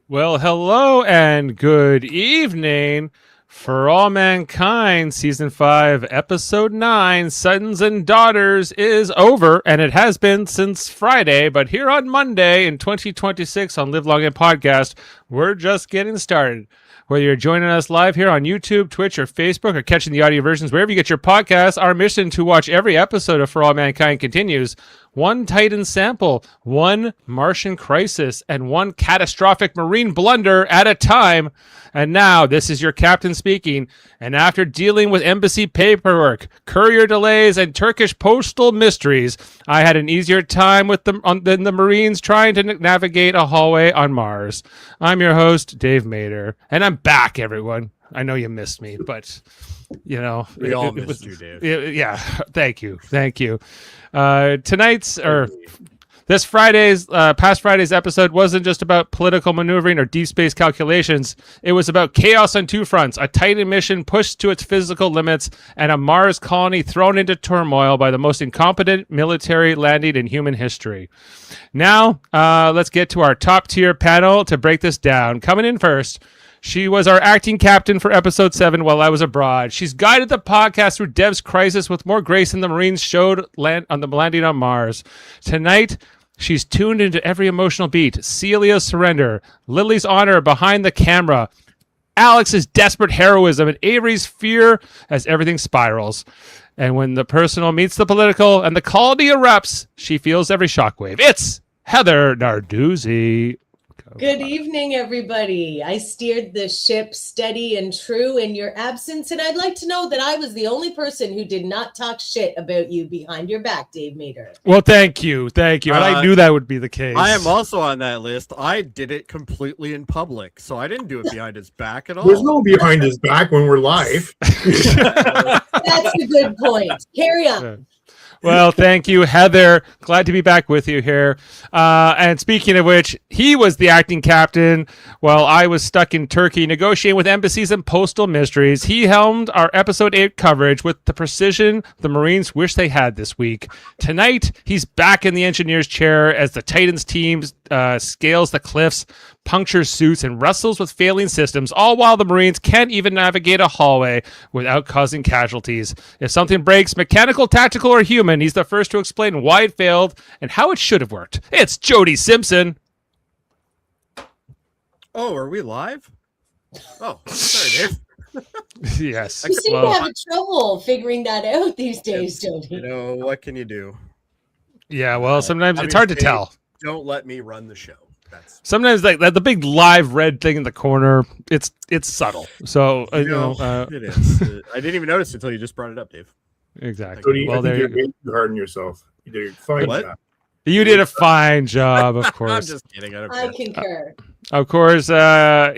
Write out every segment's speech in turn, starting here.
Well, hello and good evening. For All Mankind, Season 5, Episode 9, Sons and Daughters is over, and it has been since Friday, but here on Monday in 2026 on Live Long and Podcast, we're just getting started. Whether you're joining us live here on YouTube, Twitch, or Facebook, or catching the audio versions wherever you get your podcasts, our mission to watch every episode of For All Mankind continues. One Titan sample, one Martian crisis, and one catastrophic marine blunder at a time. And now, this is your captain speaking. And after dealing with embassy paperwork, courier delays, and Turkish postal mysteries, I had an easier time with than the Marines trying to navigate a hallway on Mars. I'm your host, Dave Mader. And I'm back, everyone. I know you missed me, but... You know, we all missed you, Dave. Yeah, thank you. This Friday's, past Friday's episode wasn't just about political maneuvering or deep space calculations. It was about chaos on two fronts: a Titan mission pushed to its physical limits, and a Mars colony thrown into turmoil by the most incompetent military landing in human history. Now, let's get to our top tier panel to break this down. Coming in first. She was our acting captain for episode 7 while I was abroad. She's guided the podcast through Dev's crisis with more grace than the Marines showed on the landing on Mars. Tonight, she's tuned into every emotional beat. Celia's surrender, Lily's honor behind the camera, Alex's desperate heroism, and Avery's fear as everything spirals. And when the personal meets the political and the colony erupts, she feels every shockwave. It's Heather Narduzzi. Good evening, everybody. I steered the ship steady and true in your absence, and I'd like to know that I was the only person who did not talk shit about you behind your back, Dave Mader. Well, thank you. And I knew that would be the case. I am also on that list. I did it completely in public, so I didn't do it behind his back at all. There's no behind his back when we're live. That's a good point. Carry on. Well, thank you, Heather. Glad to be back with you here. And speaking of which, he was the acting captain while I was stuck in Turkey negotiating with embassies and postal mysteries. He helmed our episode 8 coverage with the precision the Marines wish they had this week. Tonight, he's back in the engineer's chair as the Titans team scales the cliffs, punctures suits, and wrestles with failing systems, all while the Marines can't even navigate a hallway without causing casualties. If something breaks, mechanical, tactical, or human, he's the first to explain why it failed and how it should have worked. It's Jody Simpson. Oh, are we live? Oh, sorry, Dave. Yes. You seem to have trouble figuring that out these days, Jody. You know, what can you do? Yeah, well, sometimes it's hard to tell. Don't let me run the show. Sometimes like the big live red thing in the corner, it's subtle. So it is. I didn't even notice until you just brought it up, Dave. Exactly. Jody, well, there you're hard on yourself. You did a fine job. You did a fine job, of course. I'm just kidding. I concur. Of course,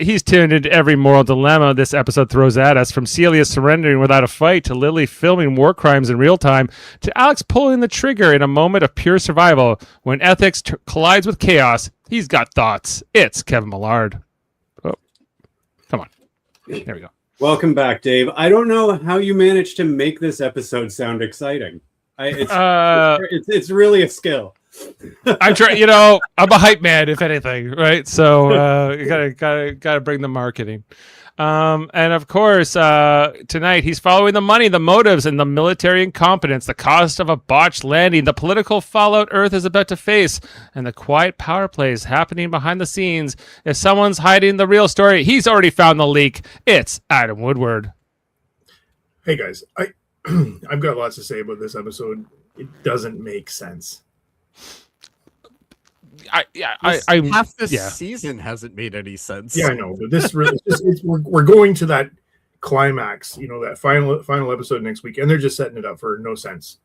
he's tuned into every moral dilemma this episode throws at us, from Celia surrendering without a fight, to Lily filming war crimes in real time, to Alex pulling the trigger in a moment of pure survival. When ethics collides with chaos, he's got thoughts. It's Kevin Millard. Oh, come on. There we go. Welcome back, Dave. I don't know how you managed to make this episode sound exciting. It's really a skill. I'm trying. I'm a hype man, if anything, right? So you gotta bring the marketing. And of course, tonight he's following the money, the motives, and the military incompetence, the cost of a botched landing, the political fallout Earth is about to face, and the quiet power plays happening behind the scenes. If someone's hiding the real story, he's already found the leak. It's Adam Woodward. Hey guys, I've got lots to say about this episode. It doesn't make sense. Half this season hasn't made any sense. Yeah, I know, but this really we're going to that climax, that final episode next week, and they're just setting it up for no sense.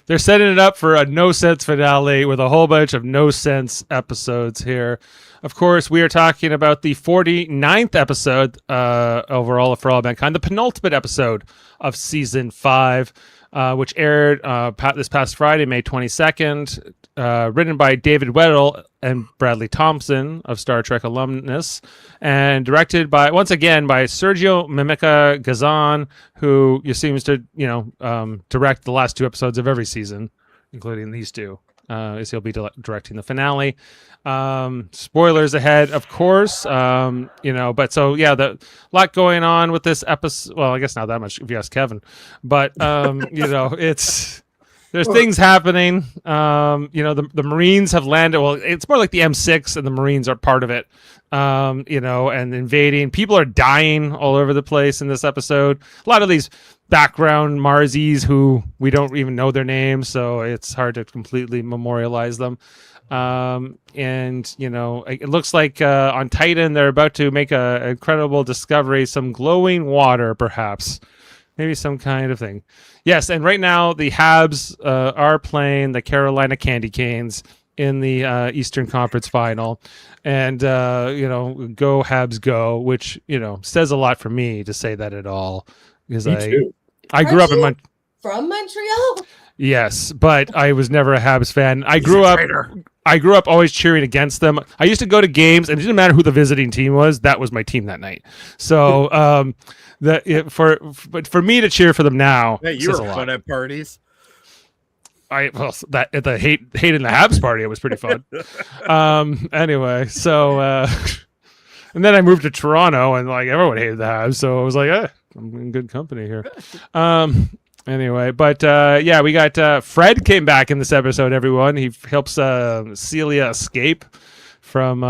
They're setting it up for a no sense finale with a whole bunch of no sense episodes here. Of course, we are talking about the 49th episode overall of For All Mankind, the penultimate episode of season 5. Which aired this past Friday, May 22nd, written by David Weddle and Bradley Thompson of Star Trek alumnus, and directed once again by Sergio Mimica Gazan, who seems to direct the last 2 episodes of every season, including these 2. as he'll be directing the finale. Spoilers ahead, of course. But so yeah, the lot going on with this episode. Well, I guess not that much if you ask Kevin, but it's. There's things happening. The Marines have landed. Well, it's more like the M6 and the Marines are part of it. And invading. People are dying all over the place in this episode. A lot of these background Marzies who we don't even know their names, so it's hard to completely memorialize them. It looks like on Titan they're about to make an incredible discovery, some glowing water, perhaps. Maybe some kind of thing. Yes, and right now the Habs are playing the Carolina Candy Canes in the Eastern Conference Final. And, go Habs go, which, says a lot for me to say that at all. Because I grew up from Montreal? Yes, but I was never a Habs fan. I grew up always cheering against them. I used to go to games, and it didn't matter who the visiting team was. That was my team that night. So for me to cheer for them now, yeah, you were fun at parties. At the hate in the Habs party, it was pretty fun. Anyway, so and then I moved to Toronto, and like everyone hated the Habs, so I was like, I'm in good company here. Anyway, but we got Fred came back in this episode. Everyone, he helps Celia escape from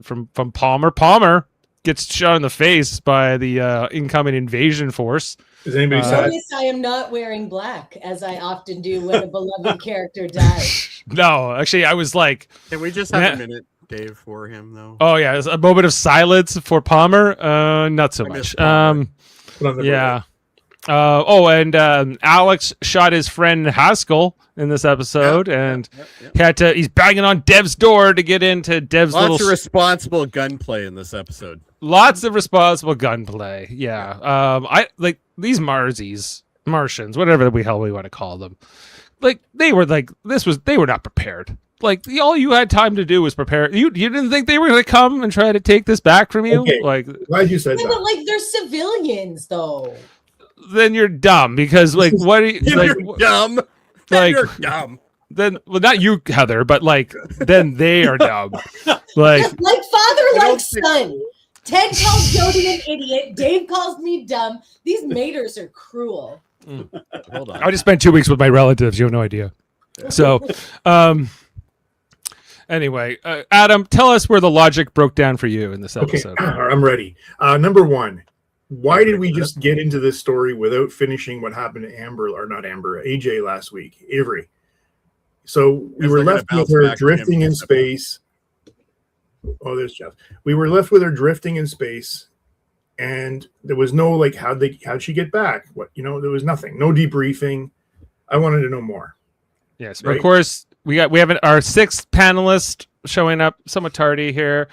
from Palmer. Palmer gets shot in the face by the incoming invasion force. Is anybody sad? Notice I am not wearing black, as I often do when a beloved character dies. No, actually, I was like, can we just have a minute, Dave, for him though? Oh yeah, a moment of silence for Palmer. Not so much. Yeah. And Alex shot his friend Haskell in this episode, he's banging on Dev's door to get into Dev's Lots of responsible gunplay in this episode. Lots of responsible gunplay. Yeah. I like these Martians, whatever the hell we want to call them. Like they were not prepared. Like all you had time to do was prepare. You didn't think they were going to come and try to take this back from you? Okay. Like, glad you said that. But like they're civilians, though. Then you're dumb because like what? You're dumb. Like you're dumb. Then, well, not you, Heather, but like then they are dumb. Like father, like son. Ted calls Jody an idiot. Dave calls me dumb. These maters are cruel. Hold on. I just spent 2 weeks with my relatives. You have no idea. So, anyway, Adam, tell us where the logic broke down for you in this episode. Okay, I'm ready. Number one, why did we just get into this story without finishing what happened to AJ last week? Avery. So we were left with her drifting in space. Oh, there's Jeff. We were left with her drifting in space, and there was no like how'd she get back? There was nothing, no debriefing. I wanted to know more. Yes, right? Of course we have our sixth panelist showing up somewhat tardy here.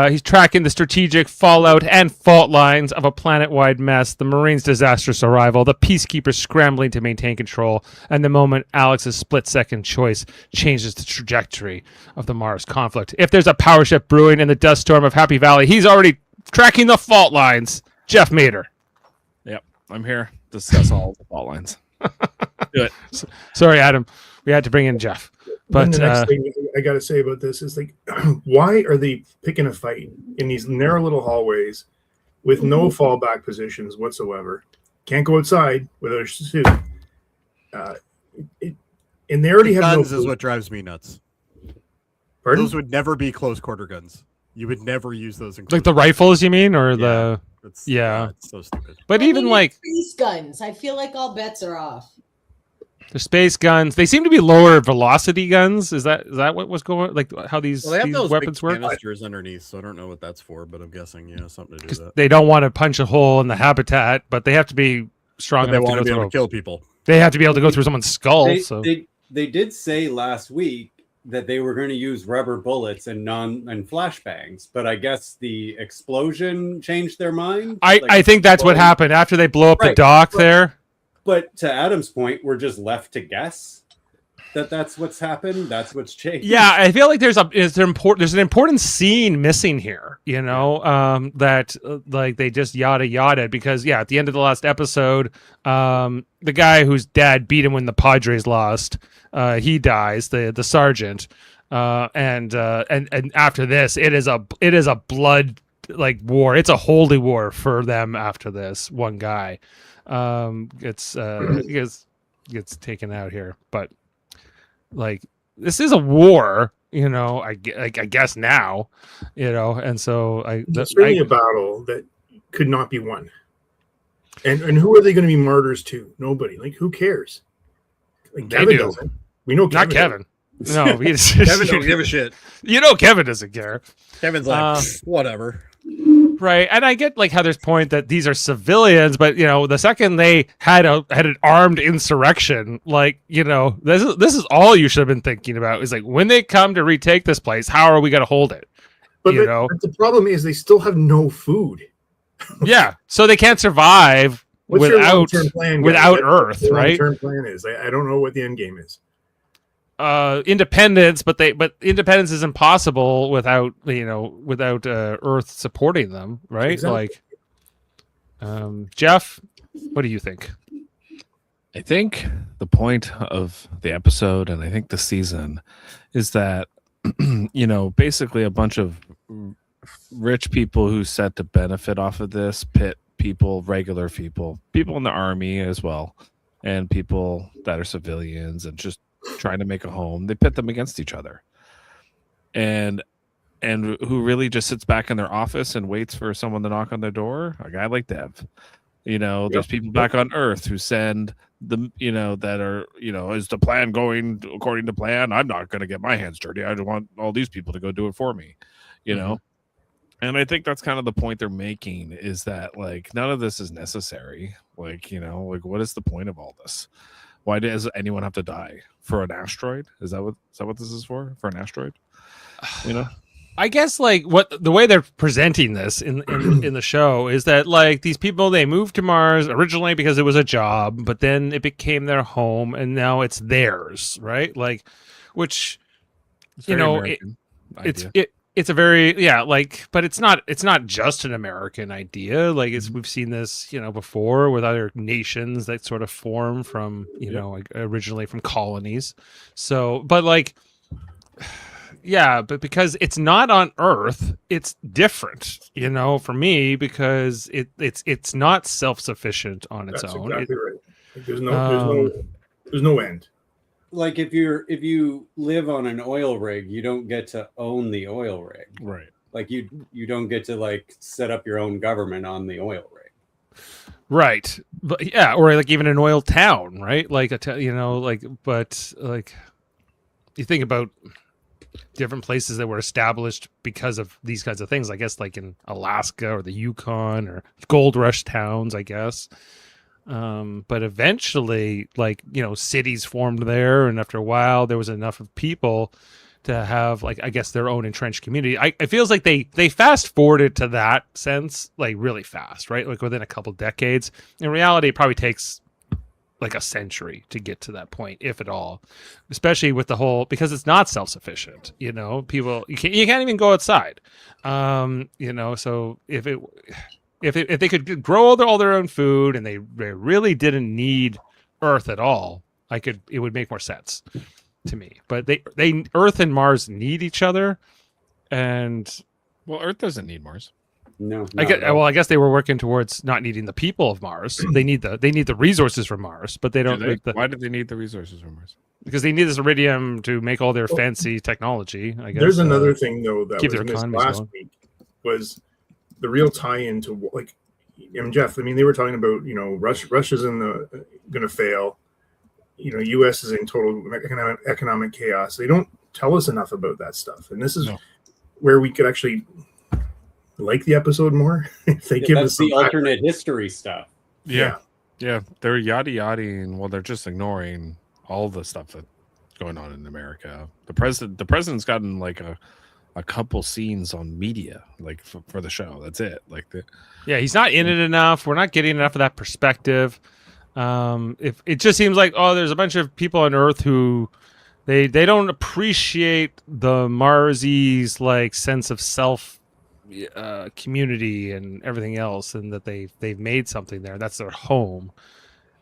He's tracking the strategic fallout and fault lines of a planet-wide mess, the Marines' disastrous arrival, the Peacekeepers scrambling to maintain control, and the moment Alex's split-second choice changes the trajectory of the Mars conflict. If there's a power shift brewing in the dust storm of Happy Valley, he's already tracking the fault lines. Jeff Mader. Yep, I'm here to discuss all the fault lines. Do it. Sorry, Adam. We had to bring in Jeff. But the next thing I got to say about this is like, why are they picking a fight in these narrow little hallways with no fallback positions whatsoever? Can't go outside without a suit. And they already have guns no is what drives me nuts. Pardon? Those would never be close quarter guns. You would never use those in like the rifles, you mean, or the it's so stupid. But even like space guns, I feel like all bets are off. The space guns, they seem to be lower velocity guns. Is that what was going? Like how these They have those weapons big work? canisters underneath, so I don't know what that's for, but I'm guessing something to do with that. They don't want to punch a hole in the habitat, but they have to be strong. But they enough want to be able through. to kill people. They have to be able to go through someone's skull. They did say last week that they were going to use rubber bullets and flashbangs, but I guess the explosion changed their mind. I think that's what happened after they blow up the dock there. But to Adam's point, we're just left to guess. that that's what's happened. That's what's changed. Yeah, I feel like there's an important scene missing here, that like they just yada because at the end of the last episode, the guy whose dad beat him when the Padres lost, he dies, the sergeant, and after this, it is a blood like war. It's a holy war for them after this. One guy gets taken out here, but like this is a war, I guess now, and so it's really a battle that could not be won. And who are they going to be martyrs to? Nobody. Like, who cares? Like, Kevin doesn't. We know Kevin. Not Kevin. No, Kevin don't give a shit. Kevin doesn't care. Kevin's like, whatever. Right, and I get like how there's point that these are civilians, but the second they had an armed insurrection, like this is all you should have been thinking about is like when they come to retake this place, how are we going to hold it? But the problem is they still have no food. Yeah, so they can't survive without Earth, right? Long-term plan is I don't know what the end game is. Independence, but independence is impossible without Earth supporting them, right? Exactly. Like, Jeff, what do you think? I think the point of the episode and I think the season is that basically a bunch of rich people who set to benefit off of this pit people, regular people in the army as well, and people that are civilians and just trying to make a home. They pit them against each other, and who really just sits back in their office and waits for someone to knock on their door. A guy like Dev, there's people back on Earth who send the that are is the plan going according to plan? I'm not going to get my hands dirty. I want all these people to go do it for me, And I think that's kind of the point they're making is that like none of this is necessary. Like what is the point of all this? Why does anyone have to die for an asteroid? Is that what this is for? For an asteroid? I guess like the way they're presenting this in the show is that like these people, they moved to Mars originally because it was a job, but then it became their home and now it's theirs, right? Like, which it's a very but it's not just an American idea. Like we've seen this before with other nations that sort of form from like originally from colonies. So but like but because it's not on Earth, it's different for me because it's not self-sufficient on its own. Exactly right. Like there's no end. Like if you live on an oil rig, you don't get to own the oil rig, right? Like you don't get to like set up your own government on the oil rig, right? But or like even an oil town, right? Like but like you think about different places that were established because of these kinds of things. I guess like in Alaska or the Yukon or gold rush towns, I guess. But eventually, like, cities formed there, and after a while, there was enough of people to have, like, I guess their own entrenched community. It feels like they fast forwarded to that sense, like, really fast, right? Like, within a couple decades. In reality, it probably takes, like, a century to get to that point, if at all. Especially with the whole, because it's not self-sufficient, people, you can't even go outside. So if they could grow all their own food and they really didn't need Earth at all, it would make more sense to me. But they Earth and Mars need each other, and Earth doesn't need Mars. No. I guess they were working towards not needing the people of Mars. They need the resources from Mars, but they don't. Why do they need the resources from Mars? Because they need this iridium to make all their fancy technology. I guess. There's another thing though that keep was their missed economies last going. week was the real tie-in to like, Jeff. They were talking about Russia's going to fail. U.S. is in total economic chaos. They don't tell us enough about that stuff, and this is where we could actually like the episode more if they give us the alternate history stuff. Yeah, they're yada-yadaing. Well, they're just ignoring all the stuff that's going on in America. The president's gotten like a couple scenes on media, like for the show. That's it. Like he's not in it enough. We're not getting enough of that perspective. If it just seems like there's a bunch of people on Earth who They don't appreciate the Marsies like sense of self, community and everything else, and that they've made something there. That's their home.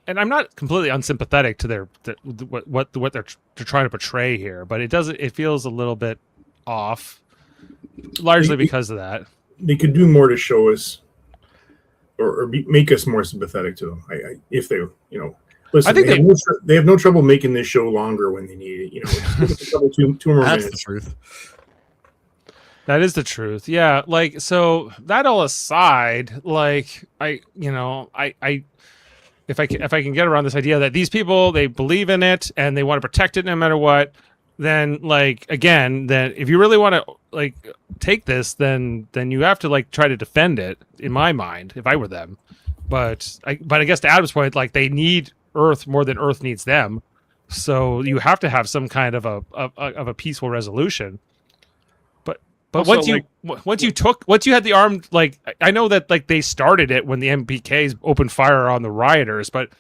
And I'm not completely unsympathetic to what they're trying to portray here, but it feels a little bit off, largely because of that. They could do more to show us, or make us more sympathetic to them. If they, listen. I think they have no trouble making this show longer when they need it. Two more That's minutes. the truth. That is the truth. Yeah. Like, so that all aside, like, if I can get around this idea that these people, they believe in it and they want to protect it no matter what, then like, again, then if you really want to like take this, then you have to like try to defend it, in my mind, if I were them. But I guess to Adam's point, like, they need Earth more than Earth needs them. So you have to have some kind of a peaceful resolution. But Also, once you had the armed, like, I know that like they started it when the MPKs opened fire on the rioters, but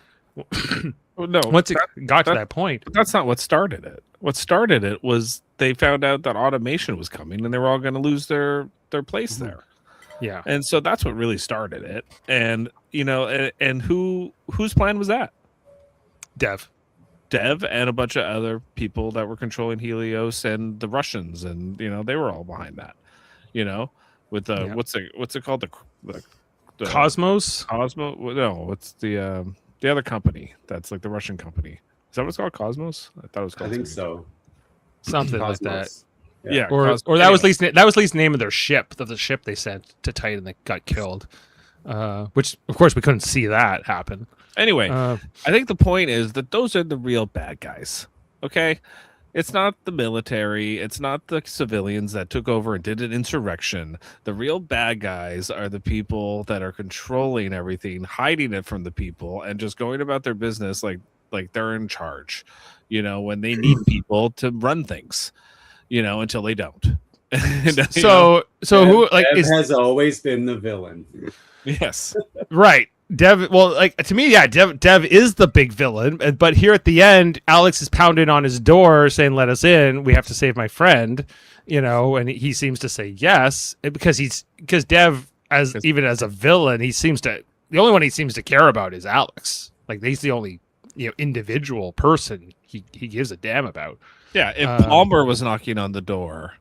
no, once it got to that point, that's not what started it. What started it was they found out that automation was coming and they were all going to lose their place there. yeah. And so that's what really started it. And and whose plan was that? Dev And a bunch of other people that were controlling Helios and the Russians, and they were all behind that. With the what's it called, the Cosmos. No, what's the other company that's like the Russian company? Is that what it's called? Cosmos? I thought it was called. I think so. Something like that. Cosmos. Yeah, Or that was at least the name of their ship, the ship they sent to Titan that got killed. Which of course we couldn't see that happen. Anyway, I think the point is that those are the real bad guys. Okay? It's not the military. It's not the civilians that took over and did an insurrection. The real bad guys are the people that are controlling everything, hiding it from the people, and just going about their business like they're in charge. When they need people to run things, until they don't. So who like Dev is has always been the villain. Yes. right? Dev, well, like, to me, yeah, Dev is the big villain, but here at the end, Alex is pounding on his door saying, "Let us in. We have to save my friend," and he seems to say yes because Dev, even as a villain, the only one he seems to care about is Alex. Like, he's the only individual person he gives a damn about. Yeah, if Palmer was knocking on the door.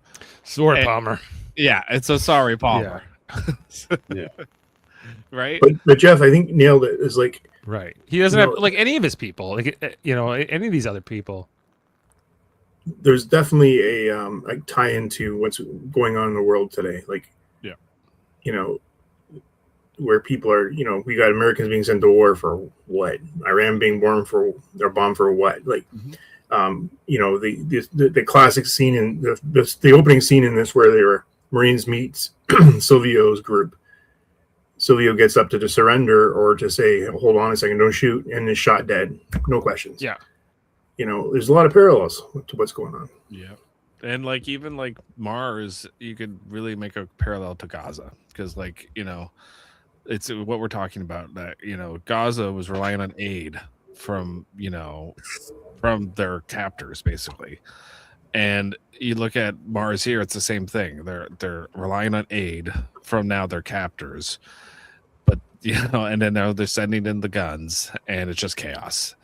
Sorry, Palmer. Yeah, it's a sorry, Palmer. Yeah. Right? But Jeff, I think nailed it. Is like, right. He doesn't have like any of his people, like any of these other people. there's definitely a tie into what's going on in the world today. Like, where people are, we got Americans being sent to war for what? Iran being bombed for what? Like, the classic scene in the opening scene in this, where they were Marines meets Silvio's group. Silvio gets up to surrender or to say, hold on a second, don't shoot, and is shot dead. No questions. Yeah. There's a lot of parallels to what's going on. Yeah. And even Mars, you could really make a parallel to Gaza because it's what we're talking about, that, Gaza was relying on aid from their captors, basically. And you look at Mars here, it's the same thing. They're relying on aid from now their captors. But, and then now they're sending in the guns and it's just chaos.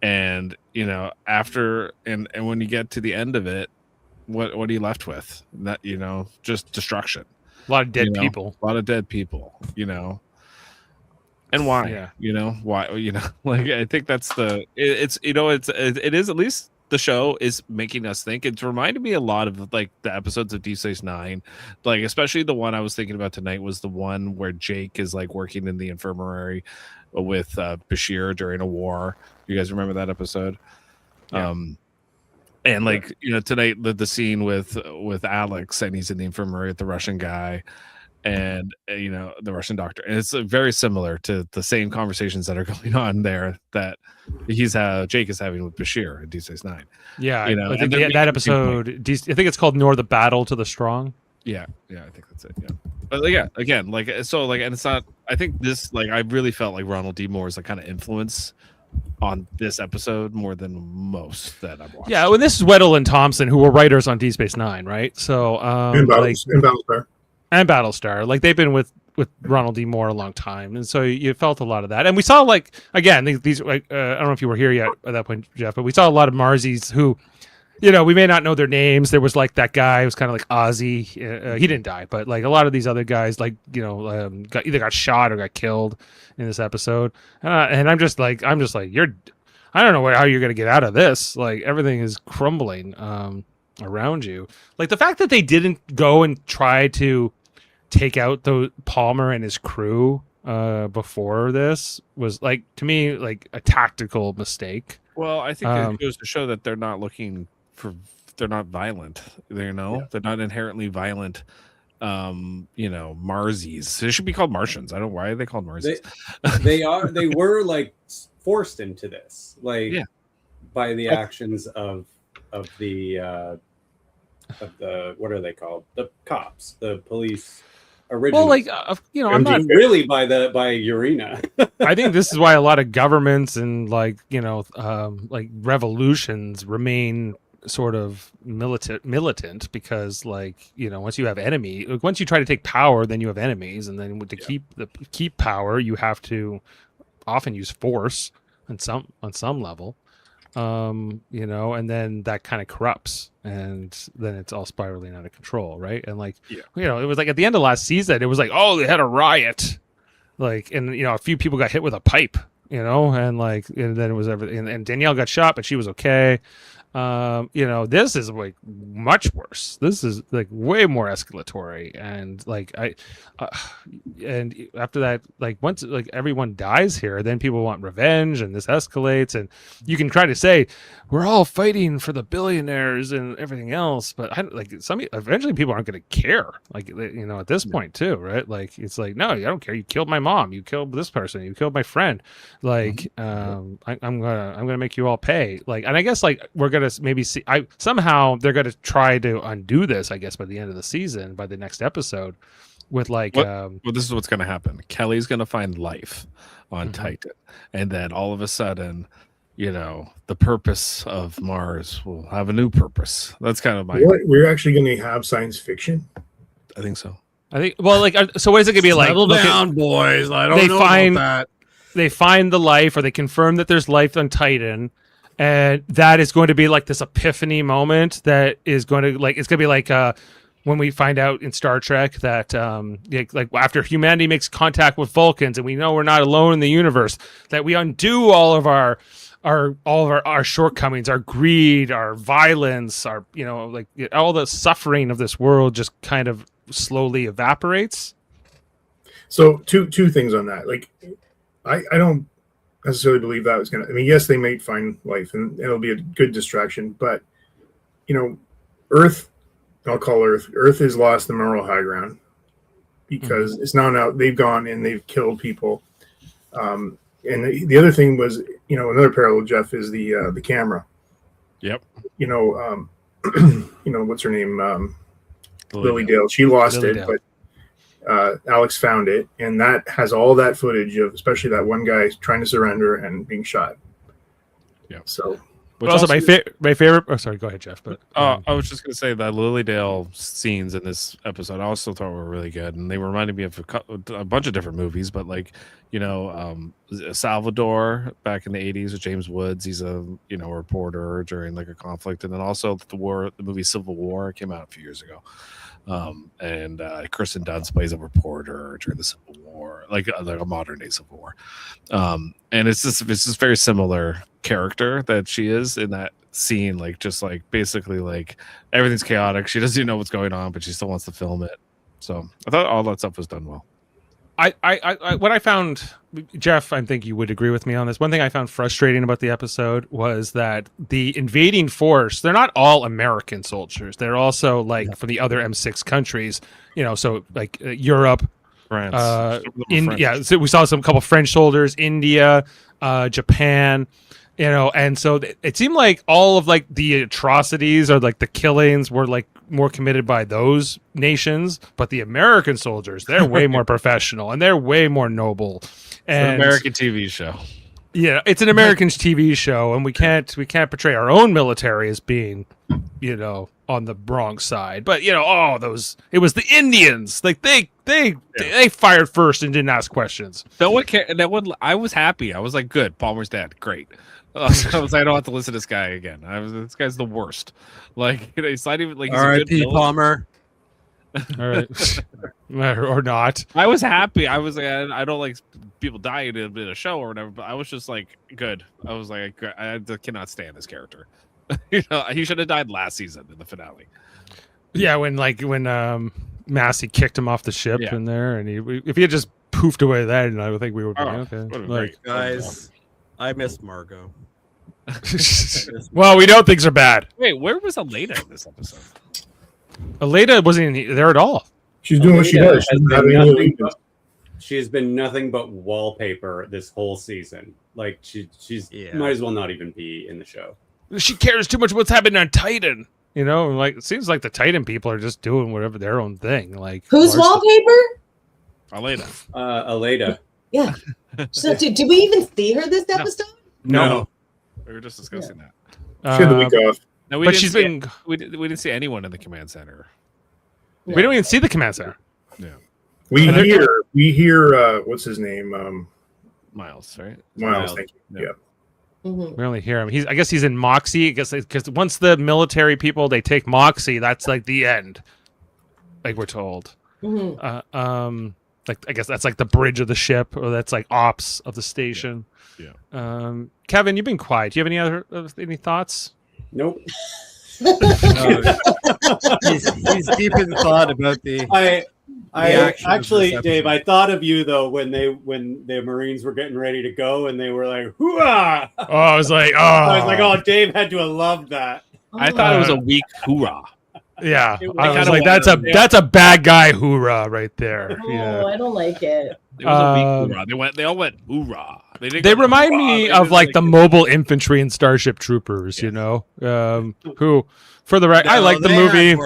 And, after, and when you get to the end of it, what are you left with? That, just destruction. A lot of dead people. A lot of dead people, And why? Yeah. Why? I think that's it is, at least the show is making us think. It's reminded me a lot of the episodes of D6 9, especially the one I was thinking about tonight was the one where Jake is working in the infirmary with Bashir during a war. You guys remember that episode? Yeah. And tonight the scene with Alex, and he's in the infirmary with the Russian guy and the Russian doctor, and it's very similar to the same conversations that are going on there that Jake is having with Bashir in D6-9. Yeah, I think that episode, I think it's called "Nor the Battle to the Strong." Yeah, I think that's it. Yeah, but again, and it's not. I think this, I really felt like Ronald D. Moore's kind of influence on this episode more than most that I've watched. Yeah, well, this is Weddle and Thompson, who were writers on Deep Space Nine, right? So, and Battlestar. and Battlestar, like they've been with Ronald D. Moore a long time, and so you felt a lot of that. And we saw, like, again, these like, I don't know if you were here yet at that point, Jeff, but we saw a lot of Marzies who, you know, we may not know their names. There was like that guy who was kind of like Ozzy. He didn't die, but like a lot of these other guys, like, you know, either got shot or got killed in this episode. And I'm just like, I don't know how you're gonna get out of this. Like, everything is crumbling around you. Like the fact that they didn't go and try to take out the Palmer and his crew before this was, like, to me, like a tactical mistake. Well, I think it goes to show that they're not looking for, they're not violent. They're they're not inherently violent. You know, Marzies. They should be called Martians. I don't know why are they called Marzies. They were like forced into this, like by the actions of the what are they called? The cops, the police. Originally. Well, like, you know, I'm not really by Urena. I think this is why a lot of governments and, like, you know, like revolutions remain sort of militant because, like, you know, once you have once you try to take power, then you have enemies, and then to keep power, you have to often use force on some level. You know, and then that kind of corrupts, and then it's all spiraling out of control, right? And like, you know, it was like at the end of last season, it was like, oh, they had a riot, like, and you know, a few people got hit with a pipe, you know, and like, and then it was everything, and Danielle got shot, but she was okay. You know, this is like much worse. This is like way more escalatory, and like and after that, like once like everyone dies here, then people want revenge, and this escalates, and you can try to say we're all fighting for the billionaires and everything else, but eventually people aren't going to care. Like, you know, at this point too, right? Like, it's like, no, I don't care. You killed my mom. You killed this person. You killed my friend. Like, I'm gonna make you all pay. Like, and I guess like we're gonna maybe see. Somehow they're gonna try to undo this. I guess by the end of the season, by the next episode, with like. Well, this is what's gonna happen. Kelly's gonna find life on Titan, and then all of a sudden, you know, the purpose of Mars will have a new purpose. That's kind of my. We're actually going to have science fiction. I think so. I think. Well, like, so what is it gonna be like? Settle down, boys. I don't know about that. They find the life, or they confirm that there's life on Titan, and that is going to be like this epiphany moment that is going to, like, it's going to be like when we find out in Star Trek that like after humanity makes contact with Vulcans and we know we're not alone in the universe, that we undo all of our shortcomings, our greed, our violence, our, you know, like all the suffering of this world just kind of slowly evaporates. So two things on that. Like, I don't necessarily believe that was going to, I mean, yes, they may find life and it'll be a good distraction, but, you know, Earth, I'll call Earth has lost the moral high ground because it's now they've gone and they've killed people. And the other thing was, you know, another parallel, Jeff, is the camera. Yep. You know, you know, what's her name? Lily Dale. She lost it, but Alex found it, and that has all that footage of, especially that one guy trying to surrender and being shot. Yeah. So. But also my favorite. Oh, sorry. Go ahead, Jeff. But I was just going to say that Lilydale scenes in this episode I also thought were really good, and they reminded me of a bunch of different movies. But like, you know, Salvador back in the '80s with James Woods. He's a reporter during like a conflict, and then also the movie Civil War came out a few years ago. And Kirsten Dunst plays a reporter during the Civil War, like a modern day Civil War. And it's just very similar character that she is in that scene, like just like basically like everything's chaotic. She doesn't even know what's going on, but she still wants to film it. So I thought all that stuff was done well. What I found, Jeff, I think you would agree with me on this. One thing I found frustrating about the episode was that the invading force, they're not all American soldiers. They're also like from the other M6 countries, you know, so like Europe, France, India. So we saw a couple French soldiers, India, Japan, you know, and so it seemed like all of like the atrocities or like the killings were like more committed by those nations, but the American soldiers, they're way more professional and they're way more noble. And it's an American TV show. Yeah, it's an American TV show, and we can't portray our own military as being, on the wrong side. But it was the Indians. Like they fired first and didn't ask questions. No one cared. I was happy. I was like, good. Palmer's dead. Great. I was like, I don't have to listen to this guy again. This guy's the worst. Like, he's not even like. R.I.P. Palmer. All right, or not. I was happy. I was like, I don't like people dying in a show or whatever, but I was just like, good. I was like, I cannot stand this character. He should have died last season in the finale. Yeah, when Massey kicked him off the ship in there, and if he had just poofed away then, I would think we would be okay. Like, Guys, I missed Margot. well, we know things are bad. Wait, where was Elena in this episode? Aleda wasn't there at all. She's doing what she does. She has been nothing but wallpaper this whole season. Like she's might as well not even be in the show. She cares too much what's happening on Titan. Like it seems like the Titan people are just doing whatever their own thing. Like whose wallpaper? Aleda. Aleda. Yeah. So did we even see her this episode? No. We were just discussing that. She had the week off. No, but she's been. We didn't see anyone in the command center. We don't even see the command center. Yeah. We hear what's his name? Miles, right? Miles, thank you. Yeah. Mm-hmm. We only hear him. I guess he's in Moxie. Because once the military people they take Moxie, that's like the end. Like we're told. Mm-hmm. Like I guess that's like the bridge of the ship, or that's like ops of the station. Yeah. Kevin, you've been quiet. Do you have any thoughts? Nope. He's deep in thought about the. I actually, Dave, I thought of you though when the Marines were getting ready to go and they were like, "Hoorah!" Oh, I was like, Dave had to have loved that. I thought it was a weak hoorah. Yeah, It was I was kinda like, wild, that's a bad guy hoorah right there. Oh, Yeah. I don't like it. It was a weak hoorah. They all went hoorah. They remind me of like the mobile infantry and Starship Troopers, who, for the right, I like the movie.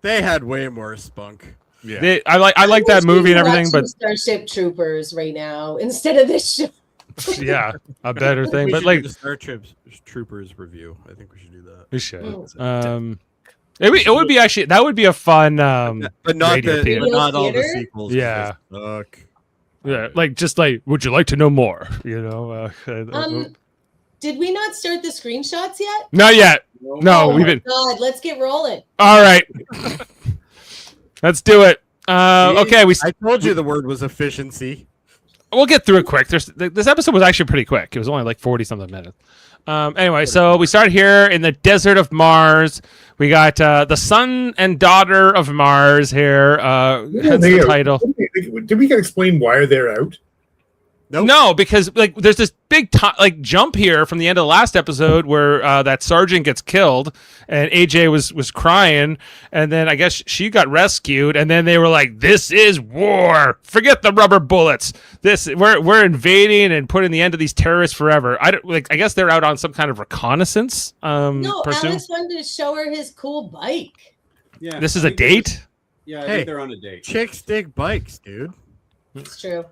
They had way more spunk. Yeah, I like that movie and everything, but Starship Troopers right now instead of this show. yeah, a better thing. We But should like do the Starship Troopers review. I think we should do that. we should. It would be actually that would be a fun. But not radio theater. not all the Theater? sequels. Yeah. They suck. Yeah, would you like to know more? Did we not start the screenshots yet? Not yet. No, Oh we've my been. God, let's get rolling. All right, let's do it. Okay, I told you the word was efficiency. we'll get through it quick. This episode was actually pretty quick. It was only like 40-something minutes. Anyway, so we start here in the desert of Mars. We got the son and daughter of Mars here. Hence the title. Did we explain why they're out? Nope. No, because like there's this big jump here from the end of the last episode where that sergeant gets killed and AJ was crying, and then I guess she got rescued, and then they were like, "This is war. Forget the rubber bullets. We're invading and putting the end to these terrorists forever." I guess they're out on some kind of reconnaissance. No, pursuit. Alex wanted to show her his cool bike. Yeah. This is a date. Yeah, I Hey. think they're on a date. Chicks dig bikes, dude. It's true.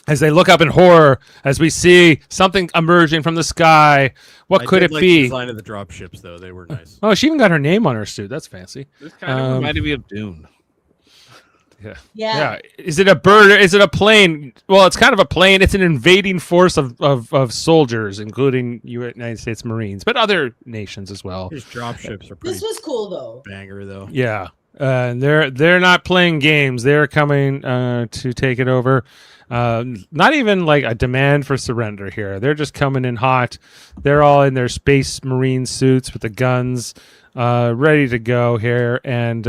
As they look up in horror, as we see something emerging from the sky. What could did it like be? The design of the drop ships, though, they were nice. Oh, she even got her name on her suit. That's fancy. This kind of reminded me of Dune. Yeah. Is it a bird or is it a plane? Well, it's kind of a plane. It's an invading force of soldiers, including United States Marines, but other nations as well. These drop ships are pretty This was cool though. banger, though. Yeah. They're not playing games. They're coming to take it over. Not even like a demand for surrender here. They're just coming in hot. They're all in their space marine suits with the guns, ready to go here. And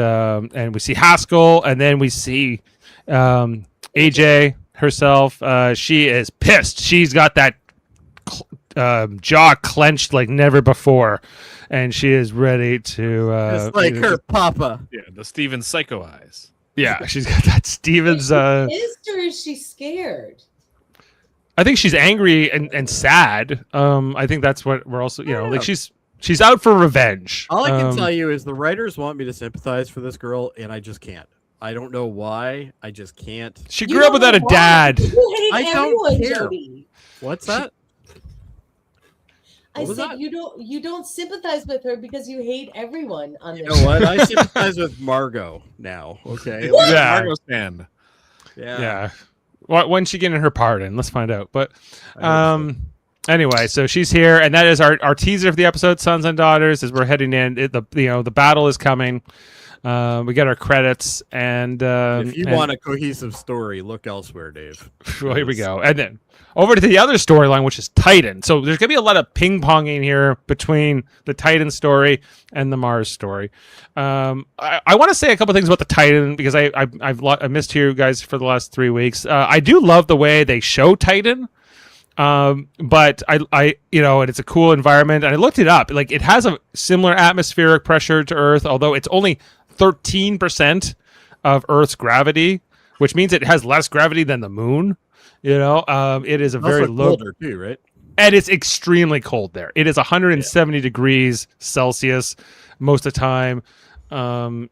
we see Haskell, and then we see AJ herself. She is pissed. She's got that jaw clenched like never before, and she is ready to. It's like her papa. Yeah, the Steven Psycho eyes. Yeah, she's got that Stevens. Is or is she scared? I think she's angry and sad. I think that's what we're also, like she's out for revenge. All I can tell you is the writers want me to sympathize for this girl, and I just can't. I don't know why. I just can't. She grew up without a dad. You hate I don't everyone, care. Jody. What's that? I What was said that? you don't sympathize with her because you hate everyone on You this. know what? I sympathize with Margot now. Okay. Yeah. Margot stand. Yeah. When's she getting her pardon? Let's find out. But I hope anyway, so she's here, and that is our teaser for the episode, Sons and Daughters, as we're heading in. The battle is coming. We get our credits, and if you want a cohesive story, look elsewhere, Dave. well, here we go. And then over to the other storyline, which is Titan. So there's going to be a lot of ping-ponging here between the Titan story and the Mars story. I want to say a couple things about the Titan because I've missed you guys for the last 3 weeks. I do love the way they show Titan. But I and it's a cool environment, and I looked it up. Like, it has a similar atmospheric pressure to Earth, although it's only 13% of Earth's gravity, which means it has less gravity than the moon. It is a very low, colder too, right? and it's extremely cold there. It is 170 degrees Celsius most of the time.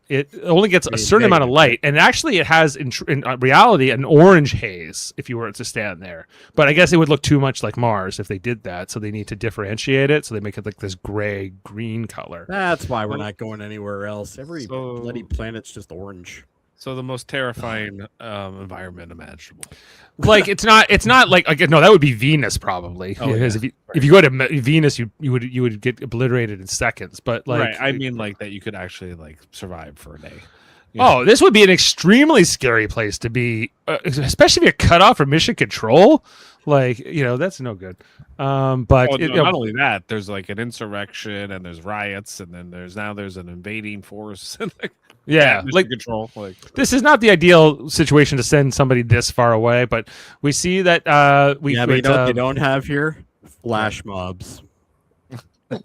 It only gets a certain amount of light, and actually it has in reality an orange haze if you were to stand there. But I guess it would look too much like Mars if they did that, so they need to differentiate it, so they make it like this gray green color. That's why we're not going anywhere else. Every bloody planet's just orange. So the most terrifying environment imaginable. Like, it's not like no, that would be Venus probably. Oh, because yeah. if you go to Venus, you would get obliterated in seconds. But like, Right, I mean, like that you could actually like survive for a day. Oh, this would be an extremely scary place to be, especially if you're cut off from mission control. Like, that's no good. But not only that, there's like an insurrection and there's riots, and then there's an invading force. And yeah, like control. Like, this is not the ideal situation to send somebody this far away. But we see that But you know what they don't have here? Flash mobs.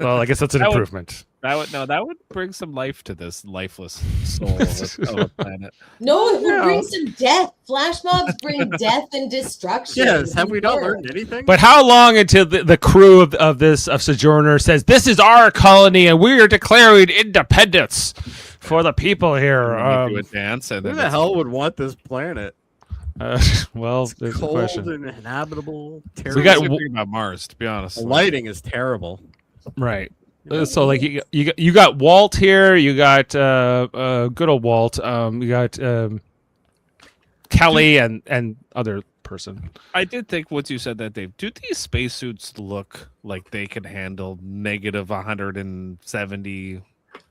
Well, I guess that's an That would- improvement. that would bring some life to this lifeless soul of a planet. No, it would Yeah. bring some death. Flash mobs bring death and destruction. Yes, have we not Sure. learned anything? But how long until the crew of Sojourner says this is our colony and we are declaring independence for the people here? And we do a dance, and who then the hell would want this planet? Well, It's there's a cold question. and inhabitable. We Terrible. got thinking about Mars, to be honest. The lighting is terrible. Right. So like you got Walt here, you got good old Walt, you got Kelly and other person. I did think once you said that, Dave, do these spacesuits look like they can handle negative 170?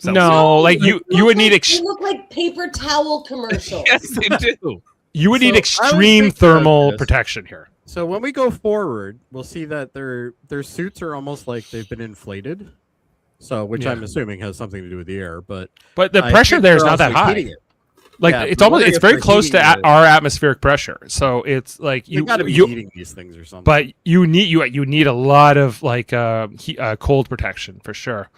No, like you would need They look like paper towel commercials. Yes, they do. you would need So, I was extreme thinking about thermal this. protection here. So when we go forward, we'll see that their suits are almost like they've been inflated. So, which Yeah. I'm assuming has something to do with the air, but But the I pressure think there is they're not that also high. heating it. Like Yeah, it's but almost wondering it's if very they're close to heating it. our atmospheric pressure. So it's like You got to be you heating these things or something. but you need a lot of like cold protection for sure.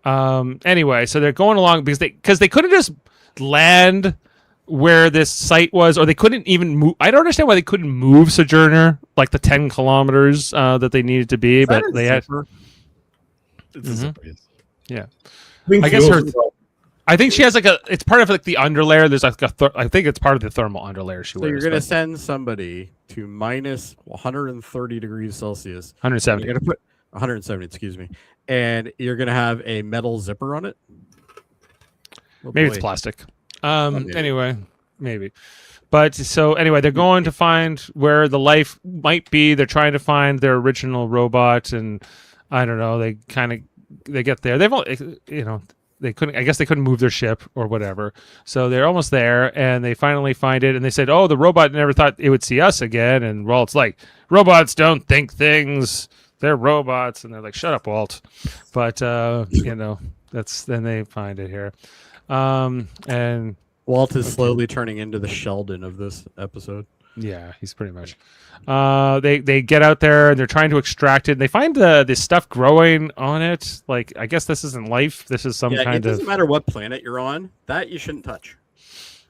Anyway, so they're going along because they couldn't just land where this site was, or they couldn't even move. I don't understand why they couldn't move Sojourner like the 10 kilometers that they needed to be, Is that but a they had. zipper? It's a zipper, yes. Yeah, think I guess fuel's her- involved. I think she has like it's part of like the underlayer. There's like I think it's part of the thermal underlayer she So you're wears. going to but send somebody to minus 130 degrees Celsius. 170. You're going to put 170, excuse me, and you're going to have a metal zipper on it. Oh, Maybe boy. it's plastic. Maybe. Anyway, maybe. But so anyway, they're going to find where the life might be. They're trying to find their original robot, and I don't know. They get there. They've only, they couldn't. I guess they couldn't move their ship or whatever. So they're almost there, and they finally find it. And they said, "Oh, the robot never thought it would see us again." And Walt's like, "Robots don't think things. They're robots." And they're like, "Shut up, Walt." But that's then they find it here, and. Walt is slowly turning into the Sheldon of this episode. Yeah, he's pretty much. They get out there and they're trying to extract it. They find this stuff growing on it. Like, I guess this isn't life. This is some It kind doesn't of. matter what planet you're on. That you shouldn't touch.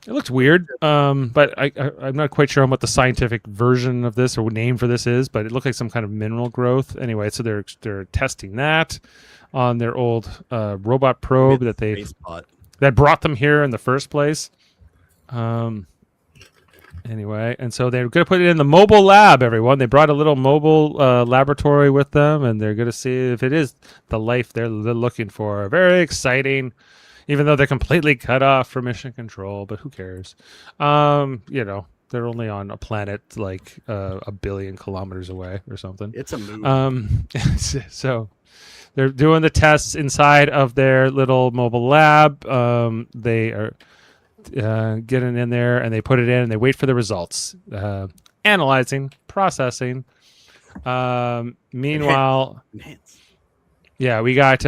It looks weird. But I'm not quite sure on what the scientific version of this or name for this is. But it looked like some kind of mineral growth. Anyway, so they're testing that on their old robot probe that Space pot. that brought them here in the first place. Anyway, and so they're going to put it in the mobile lab, everyone. They brought a little mobile laboratory with them, and they're going to see if it is the life they're looking for. Very exciting, even though they're completely cut off from mission control, but who cares? They're only on a planet like 1 billion kilometers away or something. It's a moon. So they're doing the tests inside of their little mobile lab. They are getting in there, and they put it in, and they wait for the results. Analyzing, processing. Meanwhile, yeah, we got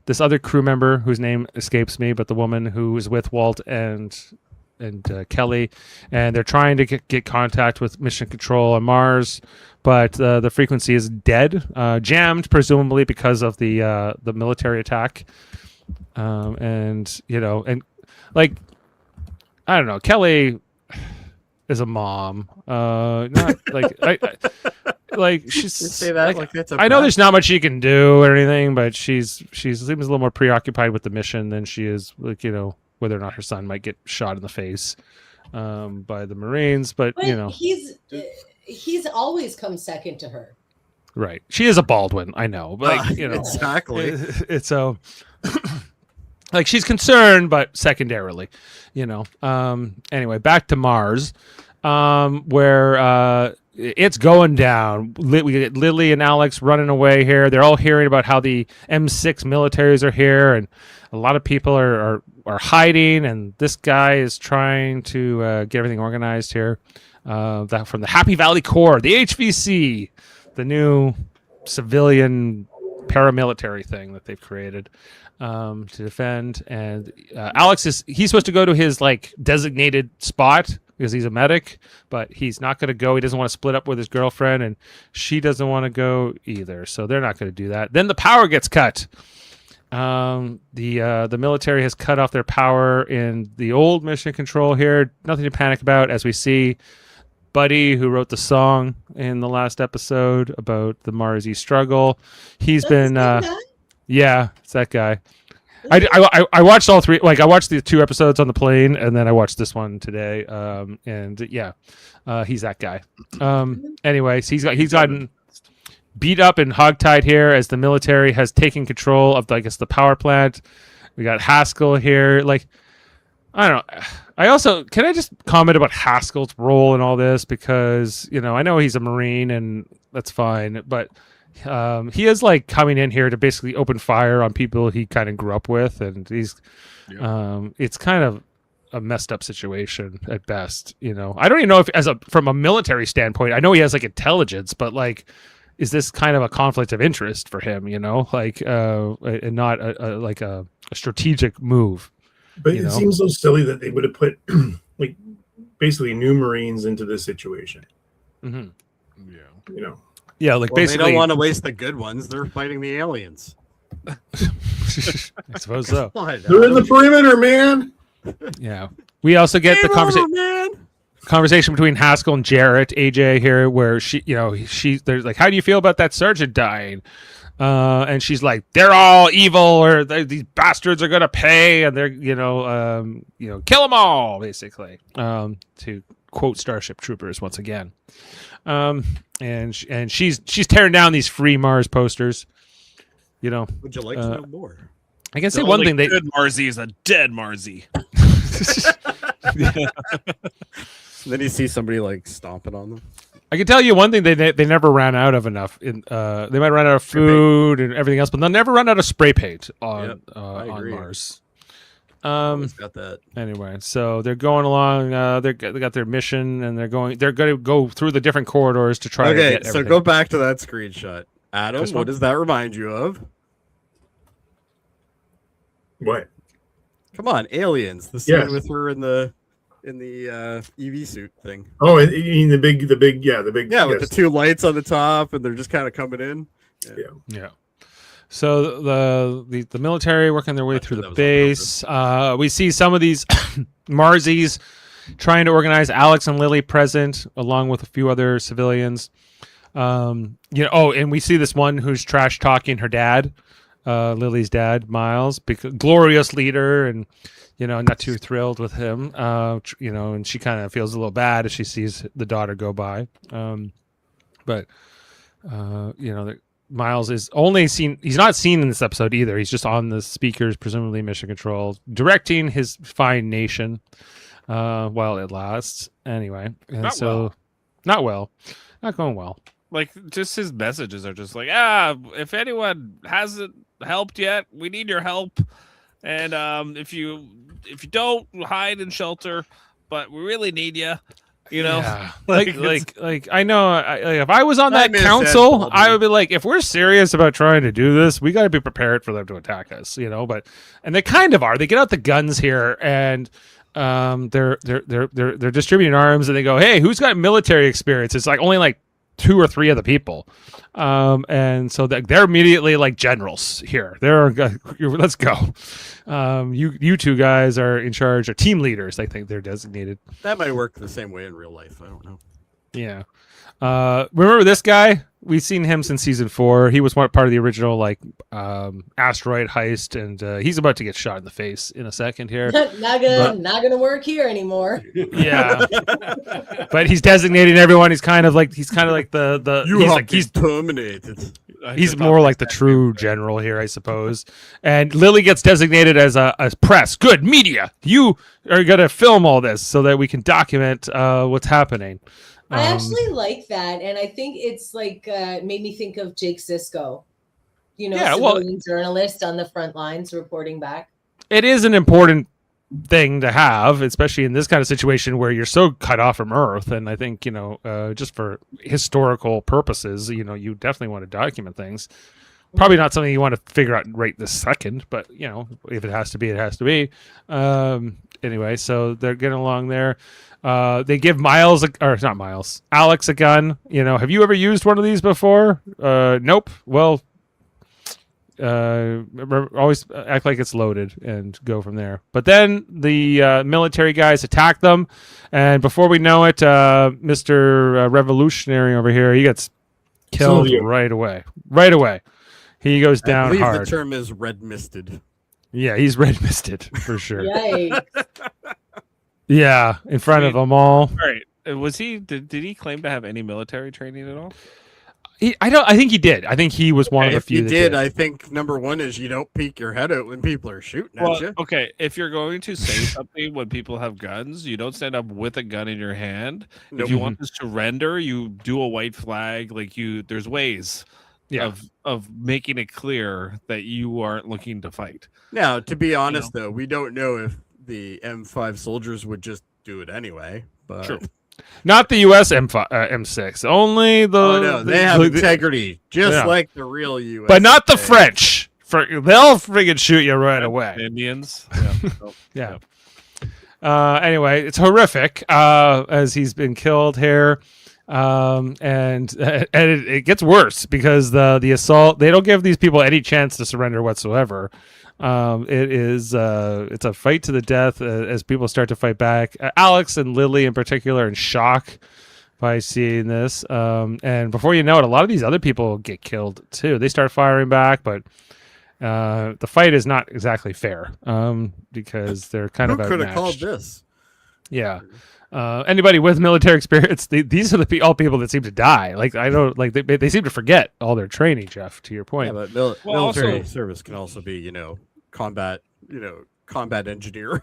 this other crew member whose name escapes me, but the woman who is with Walt and Kelly, and they're trying to get contact with Mission Control on Mars, but the frequency is dead, jammed, presumably because of the military attack. And like, I don't know, Kelly is a mom. Not like she's. You say that like that's I know there's not much she can do or anything, but she seems a little more preoccupied with the mission than she is, whether or not her son might get shot in the face by the Marines. But he's always come second to her. Right. She is a Baldwin, I know. But exactly. It's so like she's concerned, but secondarily, Anyway, back to Mars, where it's going down. We get Lily and Alex running away here. They're all hearing about how the M6 militaries are here, and a lot of people are hiding, and this guy is trying to get everything organized here. That from the Happy Valley Corps, the HVC, the new civilian paramilitary thing that they've created to defend. And Alex he's supposed to go to his designated spot because he's a medic, but he's not going to go. He doesn't want to split up with his girlfriend, and she doesn't want to go either. So they're not going to do that. Then the power gets cut. The military has cut off their power in the old Mission Control here. Nothing to panic about, as we see Buddy, who wrote the song in the last episode about the Marzi struggle. He's been yeah, it's that guy. I watched all three. I watched the 2 episodes on the plane, and then I watched this one today. He's that guy. Anyways, he's gotten beat up and hogtied here as the military has taken control of, the power plant. We got Haskell here. I don't know. Can I just comment about Haskell's role in all this? Because, I know he's a Marine and that's fine, but he is coming in here to basically open fire on people he kind of grew up with. And it's kind of a messed up situation at best. I don't even know if from a military standpoint, I know he has intelligence, but is this kind of a conflict of interest for him, and not a strategic move? But it seems so silly that they would have put basically new Marines into this situation. Mm-hmm. Yeah. Yeah, basically they don't want to waste the good ones. They're fighting the aliens. I suppose so. They're in the perimeter, man. Yeah. We also get the conversation between Haskell and Jarrett, AJ here, where there's how do you feel about that sergeant dying? And she's like, they're all evil, or these bastards are gonna pay, and they're kill them all, basically. To quote Starship Troopers once again. And she's tearing down these free Mars posters. Would you like to know more? I can say one thing: good Marzi is a dead Marzi. Then you see somebody stomping on them. I can tell you one thing: they never ran out of enough. They might run out of food and everything else, but they'll never run out of spray paint on Mars. Got that. Anyway, so they're going along. They got their mission, and they're going to go through the different corridors to try. Okay, to get everything. So go back to that screenshot, Adam. What does that remind you of? What? Come on, aliens. The scene with her in the EV suit thing. Oh, you mean the big, with the 2 lights on the top, and they're just kind of coming in. Yeah. So the military working their way through the base. We see some of these Marzies trying to organize. Alex and Lily present, along with a few other civilians. And we see this one who's trash talking her dad, Lily's dad, Miles, because glorious leader, and not too thrilled with him. And she kind of feels a little bad as she sees the daughter go by. But Miles is only seen. He's not seen in this episode either. He's just on the speakers, presumably mission control, directing his fine nation while it lasts. Anyway, and not going well. Like, just his messages are just like, if anyone hasn't helped yet, we need your help. And if you don't, hide and shelter, but we really need you. Yeah. like I know if I was on that council, I would be like, if we're serious about trying to do this, we got to be prepared for them to attack us, and they kind of are. They get out the guns here and they're distributing arms and they go, hey, who's got military experience? It's like only like 2 or 3 other people. And so they're immediately like generals here. Let's go. You 2 guys are in charge, or team leaders, I think they're designated. That might work the same way in real life. I don't know. Yeah. Remember this guy? We've seen him since season 4. He was part of the original asteroid heist, and he's about to get shot in the face in a second here. not gonna work here anymore. Yeah, but he's designating everyone. He's kind of like the he's terminated. He's more like the true general here, I suppose. And Lily gets designated as a press. Good media. You are gonna film all this so that we can document what's happening. I actually like that, and I think it's made me think of Jake Sisko, civilian journalist on the front lines reporting back. It is an important thing to have, especially in this kind of situation where you're so cut off from Earth. And I think just for historical purposes, you definitely want to document things. Probably not something you want to figure out right this second, but if it has to be, it has to be. Anyway, so they're getting along there. They give Alex a gun. Have you ever used one of these before? Nope. Well, always act like it's loaded and go from there. But then the military guys attack them, and before we know it, Mr. Revolutionary over here, he gets killed right away. Right away. He goes down I believe hard. The term is red misted. Yeah, he's red misted for sure. Yikes. Yeah, in front of them all. Right. Was he? Did he claim to have any military training at all? I think he did. I think he was one of the few. If he did, I think number one is you don't peek your head out when people are shooting at you. Okay, if you're going to say something when people have guns, you don't stand up with a gun in your hand. Nope. If you want to surrender, you do a white flag. There's ways. Yeah. Of making it clear that you aren't looking to fight. Now, to be honest, though, we don't know if the M5 soldiers would just do it anyway. But true. Not the U.S. M6. Only the. Oh no, they have integrity, just like the real U.S. But not the French. They'll friggin' shoot you right away. Indians. Yeah. Anyway, it's horrific as he's been killed here. And it gets worse because the assault, they don't give these people any chance to surrender whatsoever. It's a fight to the death as people start to fight back. Alex and Lily in particular in shock by seeing this. And before you know it, a lot of these other people get killed too. They start firing back, but the fight is not exactly fair because they're kind of outmatched. Who could have called this? Yeah. Anybody with military experience, these are all people that seem to die. They seem to forget all their training, Jeff, to your point. Yeah, but military service can also be, combat engineer.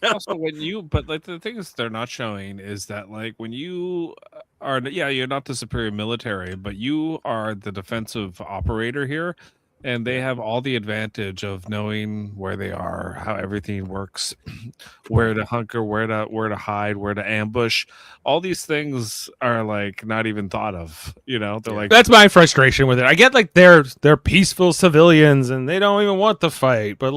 Also, the thing is they're not showing is that when you are, you're not the superior military, but you are the defensive operator here. And they have all the advantage of knowing where they are, how everything works, where to hunker, where to hide, where to ambush. All these things are not even thought of. They're that's my frustration with it. I get they're peaceful civilians and they don't even want the fight, but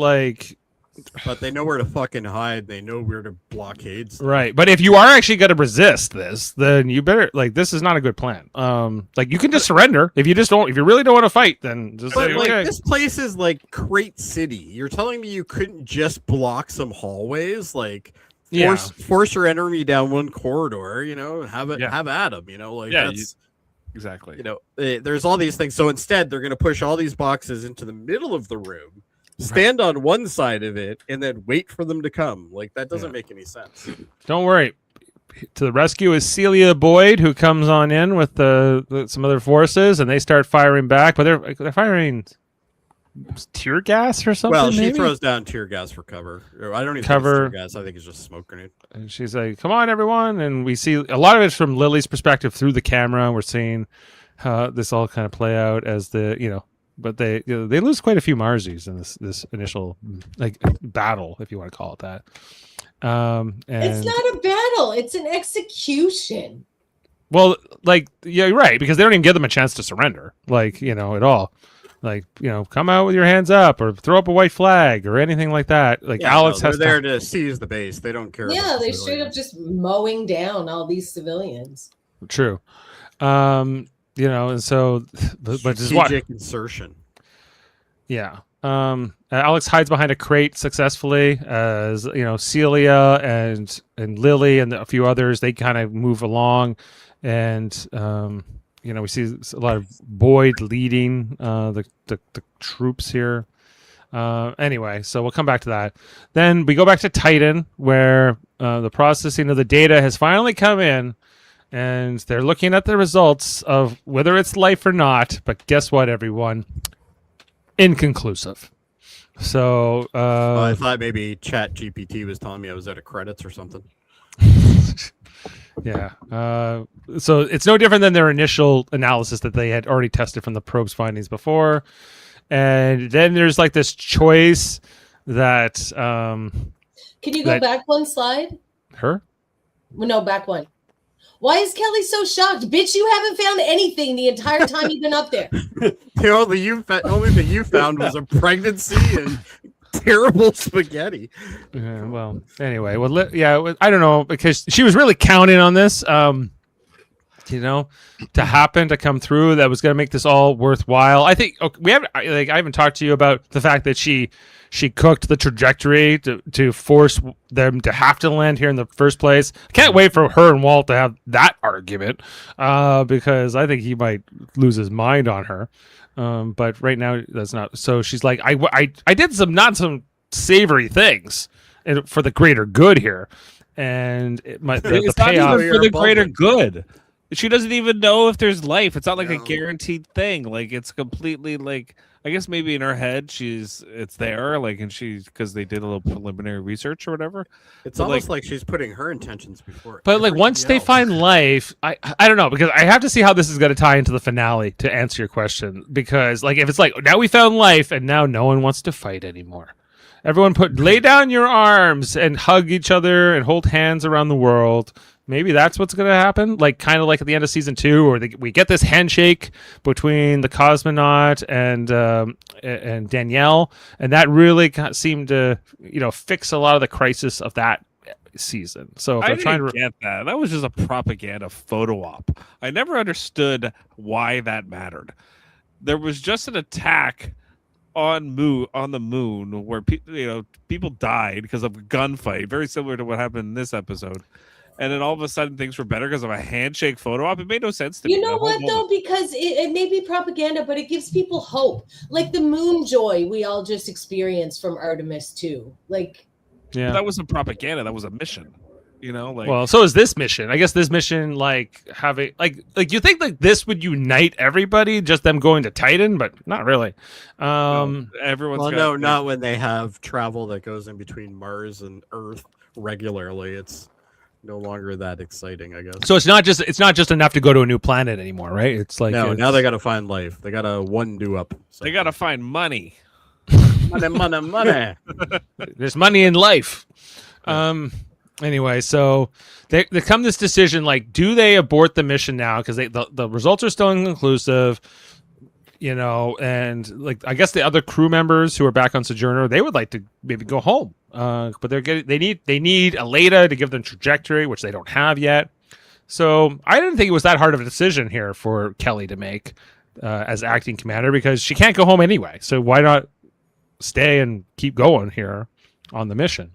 but they know where to fucking hide. They know where to blockade stuff. Right. But if you are actually going to resist this, then you better this is not a good plan. You can just surrender if you really don't want to fight. Then just okay. This place is like Crate City. You're telling me you couldn't just block some hallways, force your enemy down one corridor, have at them, that's exactly. There's all these things. So instead, they're going to push all these boxes into the middle of the room. stand on one side of it and then wait for them to come. Like that doesn't make any sense. Don't worry. To the rescue is Celia Boyd, who comes on in with some other forces, and they start firing back, but they're firing tear gas or something. Well, she maybe? throws down tear gas for cover. I don't even cover. think it's tear gas. I think it's just smoke grenade. And she's like, "Come on, everyone!" And we see a lot of it's from Lily's perspective through the camera. We're seeing this all kind of play out as but they lose quite a few Marzies in this initial battle, if you want to call it that. And it's not a battle; it's an execution. Well, you're right, because they don't even give them a chance to surrender, at all. Come out with your hands up or throw up a white flag or anything like that. Alex they're has there to seize the base. They don't care. Yeah, they straight up just mowing down all these civilians. True. And so, but just what? Strategic insertion. Yeah. Alex hides behind a crate successfully as, Celia and Lily and a few others, they kind of move along and, we see a lot of Boyd leading the troops here. Anyway, so we'll come back to that. Then we go back to Titan, where the processing of the data has finally come in, and they're looking at the results of whether it's life or not. But guess what, everyone? Inconclusive. So I thought maybe Chat GPT was telling me I was out of credits or something. Yeah. So it's no different than their initial analysis that they had already tested from the probe's findings before. And then there's this choice that can you go back one slide? Her? No, back one. Why is Kelly so shocked? Bitch, you haven't found anything the entire time you've been up there. The only thing you found was a pregnancy and terrible spaghetti. Well, anyway, I don't know, because she was really counting on this, to happen, to come through. That was going to make this all worthwhile. I think I haven't talked to you about the fact that she cooked the trajectory to force them to have to land here in the first place. I can't wait for her and Walt to have that argument, because I think he might lose his mind on her. But right now that's not. So she's like, I did some savory things for the greater good here, and the payoff for the greater good. She doesn't even know if there's life. It's not a guaranteed thing. It's completely I guess maybe in her head it's there, and because they did a little preliminary research or whatever. It's almost like she's putting her intentions before. But once they find life, I don't know, because I have to see how this is going to tie into the finale to answer your question. Because if it's now we found life and now no one wants to fight anymore. Everyone lay down your arms and hug each other and hold hands around the world. Maybe that's what's going to happen, kind of like at the end of season 2, or we get this handshake between the cosmonaut and Danielle, and that really seemed to fix a lot of the crisis of that season. So if I didn't get that. That was just a propaganda photo op. I never understood why that mattered. There was just an attack on the moon where people died because of a gunfight, very similar to what happened in this episode. And then all of a sudden things were better because of a handshake photo op. It made no sense to me. You know what, though? Because it may be propaganda, but it gives people hope. Like the moon joy we all just experienced from Artemis 2. Yeah, that wasn't propaganda. That was a mission. Well, so is this mission. I guess this mission, having you think this would unite everybody, just them going to Titan, but not really. Everyone's not when they have travel that goes in between Mars and Earth regularly. It's no longer that exciting, I guess. So it's not just enough to go to a new planet anymore, right? It's now they got to find life. They got to do up. They got to find money. money. There's money in life. Anyway, so they come to this decision, do they abort the mission now? Because the results are still inconclusive, and I guess the other crew members who are back on Sojourner, they would like to maybe go home. But they need a Leda to give them trajectory, which they don't have yet. So I didn't think it was that hard of a decision here for Kelly to make as acting commander, because she can't go home anyway. So why not stay and keep going here on the mission?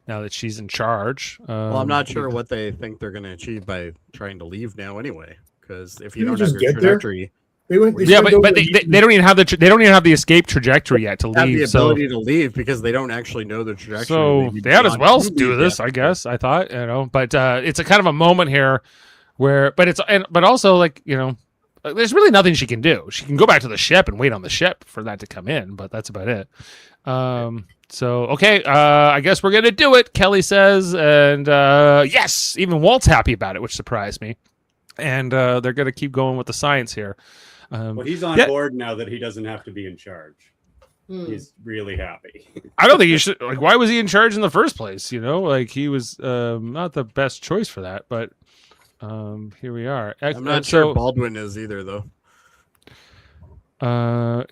Now that she's in charge. Well, I'm not sure what they think they're going to achieve by trying to leave now anyway, because if you don't just have your get there? trajectory, They went. They don't even have they don't even have the escape trajectory yet to leave. Have the ability to leave because they don't actually know the trajectory. So they had as well do this, I guess. I thought, but it's a kind of a moment here where, but also like there's really nothing she can do. She can go back to the ship and wait on the ship for that to come in, but that's about it. So okay, I guess we're gonna do it, Kelly says, and yes, even Walt's happy about it, which surprised me. And they're gonna keep going with the science here. Well, he's on board now that he doesn't have to be in charge. He's really happy. I don't think he should. Like, why was he in charge in the first place? Like he was not the best choice for that. But here we are. I'm not sure Baldwin is either, though.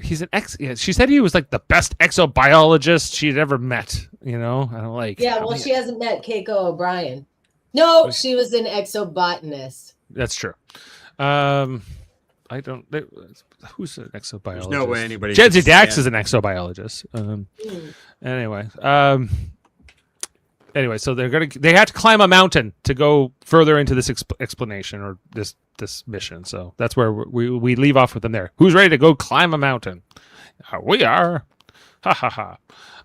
He's an Yeah, she said he was like the best exobiologist she'd ever met. I don't like. Yeah, well, she hasn't met Keiko O'Brien. No, she was an exobotanist. That's true. I don't. Who's an exobiologist? There's no way anybody. Jesse Dax is an exobiologist. Anyway, so they have to climb a mountain to go further into this explanation or this mission. So that's where we leave off with them there. Who's ready to go climb a mountain? We are. Ha ha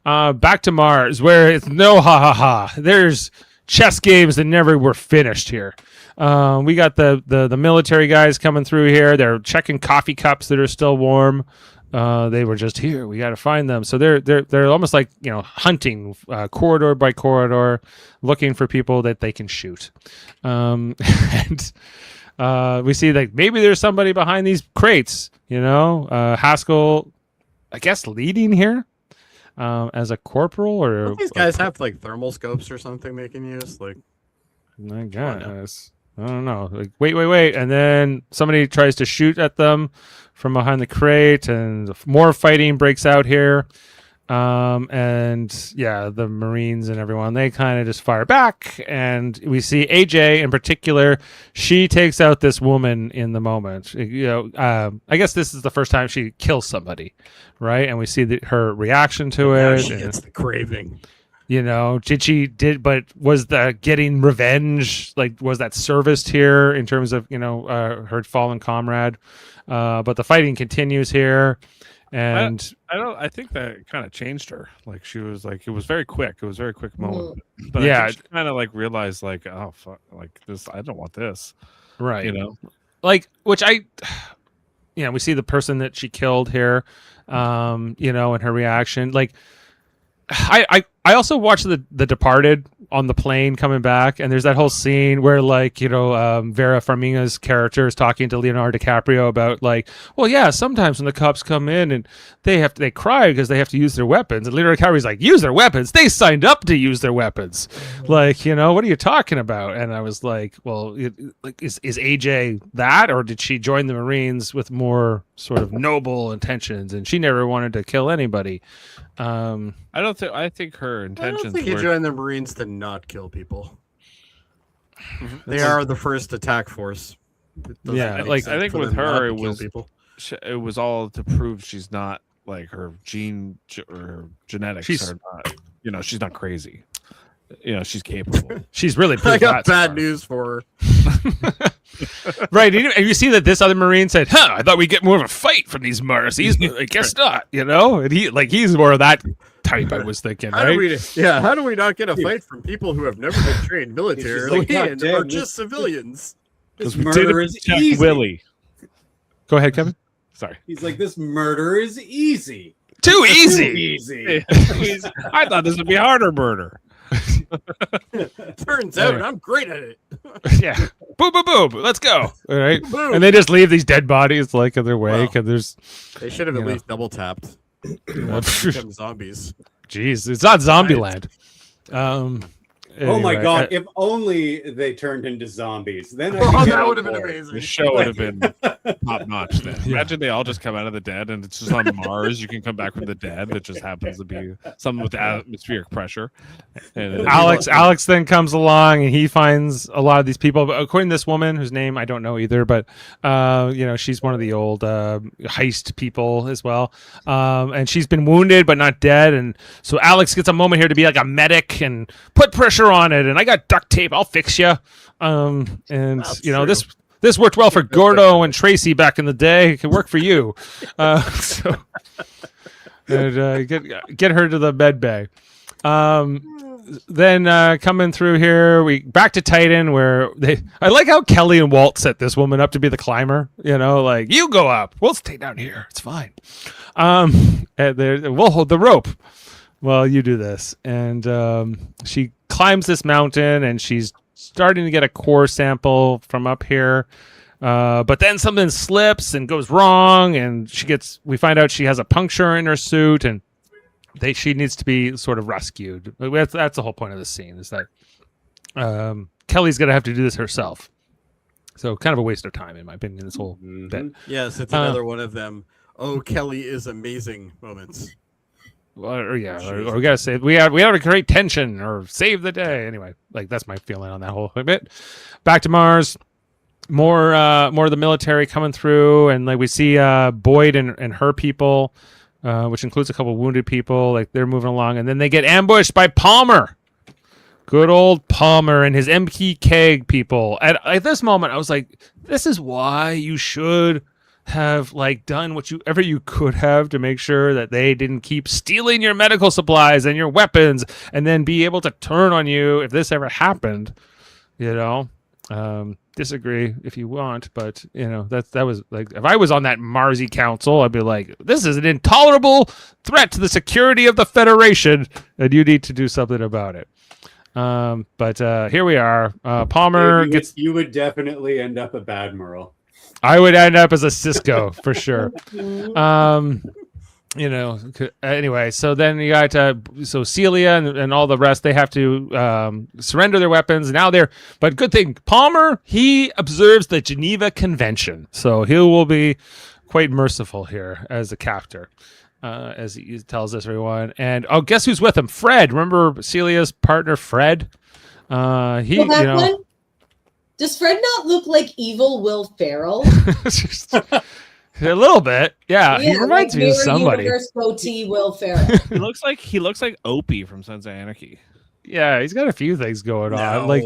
ha. Back to Mars, where it's no ha ha ha. There's chess games that never were finished here. We got the military guys coming through here. They're checking coffee cups that are still warm. They were just here. We got to find them. So they're almost like hunting corridor by corridor, looking for people that they can shoot. And we see like maybe there's somebody behind these crates. Haskell, I guess, leading here as a corporal or these guys have like thermal scopes or something they can use. Like, I guess. I don't know. Like, wait. And then somebody tries to shoot at them from behind the crate, and more fighting breaks out here. And yeah, the Marines and everyone, they kind of just fire back. And we see AJ in particular. She takes out this woman in the moment. I guess this is the first time she kills somebody, right? And we see her reaction to it. She gets the craving. But was the getting revenge, like, was that serviced here in terms of, her fallen comrade? But the fighting continues here. And I think that kind of changed her. Like, she was like, it was very quick. It was a very quick moment. But yeah, she kind of like realized like, oh, fuck, like this, I don't want this. Right. Like, which we see the person that she killed here, and her reaction. Like, I also watched the Departed on the plane coming back, and there's that whole scene where Vera Farmiga's character is talking to Leonardo DiCaprio about like, well, yeah, sometimes when the cops come in and they cry because they have to use their weapons, and Leonardo DiCaprio's like, use their weapons? They signed up to use their weapons. Like, what are you talking about? And I was like, well, is AJ that, or did she join the Marines with more sort of noble intentions, and she never wanted to kill anybody? I think her intentions. I don't think you joined the Marines to not kill people. They are the first attack force. Yeah, like I think with her it was all to prove she's not like her gene or her genetics are not. She's not crazy. She's capable. She's really. I got bad news for her. Right, and you see that this other Marine said, I thought we'd get more of a fight from these Marcies. I guess not, and he's more of that type, I was thinking, right? How do we not get a fight from people who have never been trained militarily and are just civilians? This murder is easy. Willie. Go ahead, Kevin. Sorry. He's like, this murder is easy. Too easy. Too easy. I thought this would be harder murder. Turns out I'm great at it. Yeah. Boom, boom, boom. Let's go. All right. Boom. And they just leave these dead bodies like in their wake. And they should have at least double tapped. Become zombies. Jeez, it's not Zombieland. Anyway, oh my god! If only they turned into zombies, then that would have been amazing. The show would have been top notch. Then imagine they all just come out of the dead, and it's just on Mars. You can come back from the dead. It just happens to be something with atmospheric pressure. And Alex then comes along, and he finds a lot of these people. But according to this woman, whose name I don't know either, but she's one of the old heist people as well, and she's been wounded but not dead. And so Alex gets a moment here to be like a medic and put pressure on it, and I got duct tape. I'll fix you. This This worked well for Gordo and Tracy back in the day. It can work for you. Get her to the med bay. Then coming through here, we back to Titan where I like how Kelly and Walt set this woman up to be the climber. You know, like, you go up, we'll stay down here. It's fine. And we'll hold the rope while you do this. And she climbs this mountain and she's starting to get a core sample from up here. But then something slips and goes wrong, and we find out she has a puncture in her suit, and she needs to be sort of rescued. That's the whole point of the scene, is that Kelly's going to have to do this herself. So kind of a waste of time, in my opinion, this whole bit. Yes, it's another one of them. Oh, Kelly is amazing moments. Or we gotta say we had a great tension, or save the day. Anyway, like, that's my feeling on that whole bit. Back to Mars. More of the military coming through, and like we see Boyd and her people, which includes a couple wounded people. Like, they're moving along, and then they get ambushed by Palmer. Good old Palmer and his MPK people. At this moment, I was like, this is why you should have like done whatever you could have to make sure that they didn't keep stealing your medical supplies and your weapons, and then be able to turn on you if this ever happened. You know. Disagree if you want, but you know, that was like, if I was on that Marzi council, I'd be like, this is an intolerable threat to the security of the Federation, and you need to do something about it. But here we are. Palmer you would definitely end up a bad Merle. I would end up as a Cisco for sure. You know, anyway, so then you got Celia and all the rest, they have to surrender their weapons. But good thing, Palmer, he observes the Geneva Convention, so he will be quite merciful here as a captor, as he tells us everyone. And guess who's with him? Fred. Remember Celia's partner, Fred? Does Fred not look like evil Will Ferrell? A little bit, yeah. He reminds me of somebody. Universe goatee Will Ferrell. He looks like Opie from Sons of Anarchy. Yeah, he's got a few things going on. Like,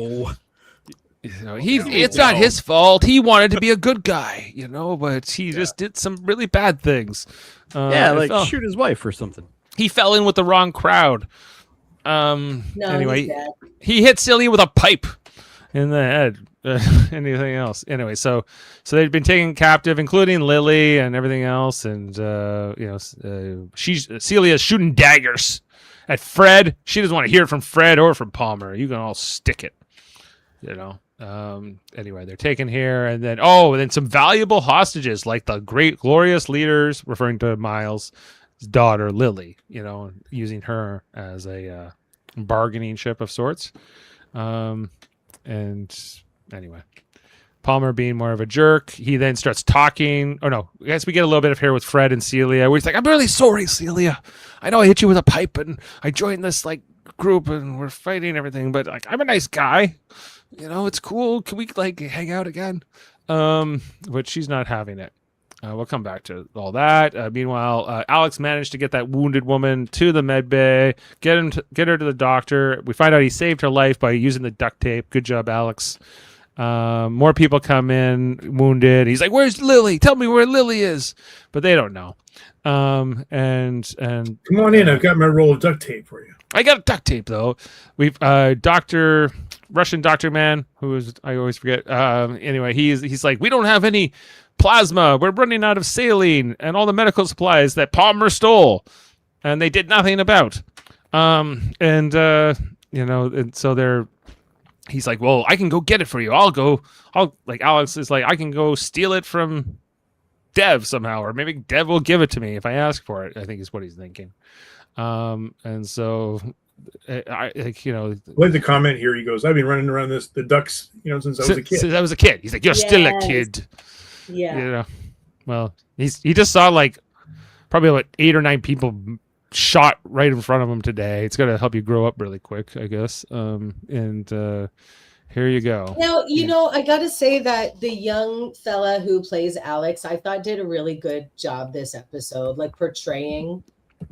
it's not his fault. He wanted to be a good guy, you know, but he just did some really bad things. Shoot his wife or something. He fell in with the wrong crowd. Anyway, he hit Celia with a pipe in the head. Anything else? Anyway, so they've been taken captive, including Lily and everything else, and Celia's shooting daggers at Fred. She doesn't want to hear it from Fred or from Palmer. You can all stick it, you know. Anyway, they're taken here, and then some valuable hostages, like the great glorious leaders, referring to Miles' daughter Lily, you know, using her as a bargaining chip of sorts. And anyway, Palmer being more of a jerk, he then starts talking. Oh no, I guess we get a little bit of here with Fred and Celia, where he's like, I'm really sorry, Celia. I know I hit you with a pipe and I joined this like group and we're fighting and everything, but like, I'm a nice guy. You know, it's cool. Can we like hang out again? But she's not having it. We'll come back to all that. Meanwhile, Alex managed to get that wounded woman to the med bay, get her to the doctor. We find out he saved her life by using the duct tape. Good job, Alex. More people come in wounded. He's like, "Where's Lily? Tell me where Lily is." But they don't know. And come on in. I've got my roll of duct tape for you. I got a duct tape though. We've Russian doctor man, who is, I always forget. Anyway, he's like, we don't have any plasma. We're running out of saline and all the medical supplies that Palmer stole, and they did nothing about. And so he's like, well, I can go get it for you. Alex is like, I can go steal it from Dev somehow, or maybe Dev will give it to me if I ask for it, I think is what he's thinking. And so I like, you know, like the comment here, he goes, I've been running around the ducks, you know, since I was a kid. He's like, you're still a kid. Yeah. You know, well, he just saw like probably about 8 or 9 people shot right in front of him today. It's going to help you grow up really quick, I guess. Here you go. Now, you know, I got to say that the young fella who plays Alex, I thought did a really good job this episode, like portraying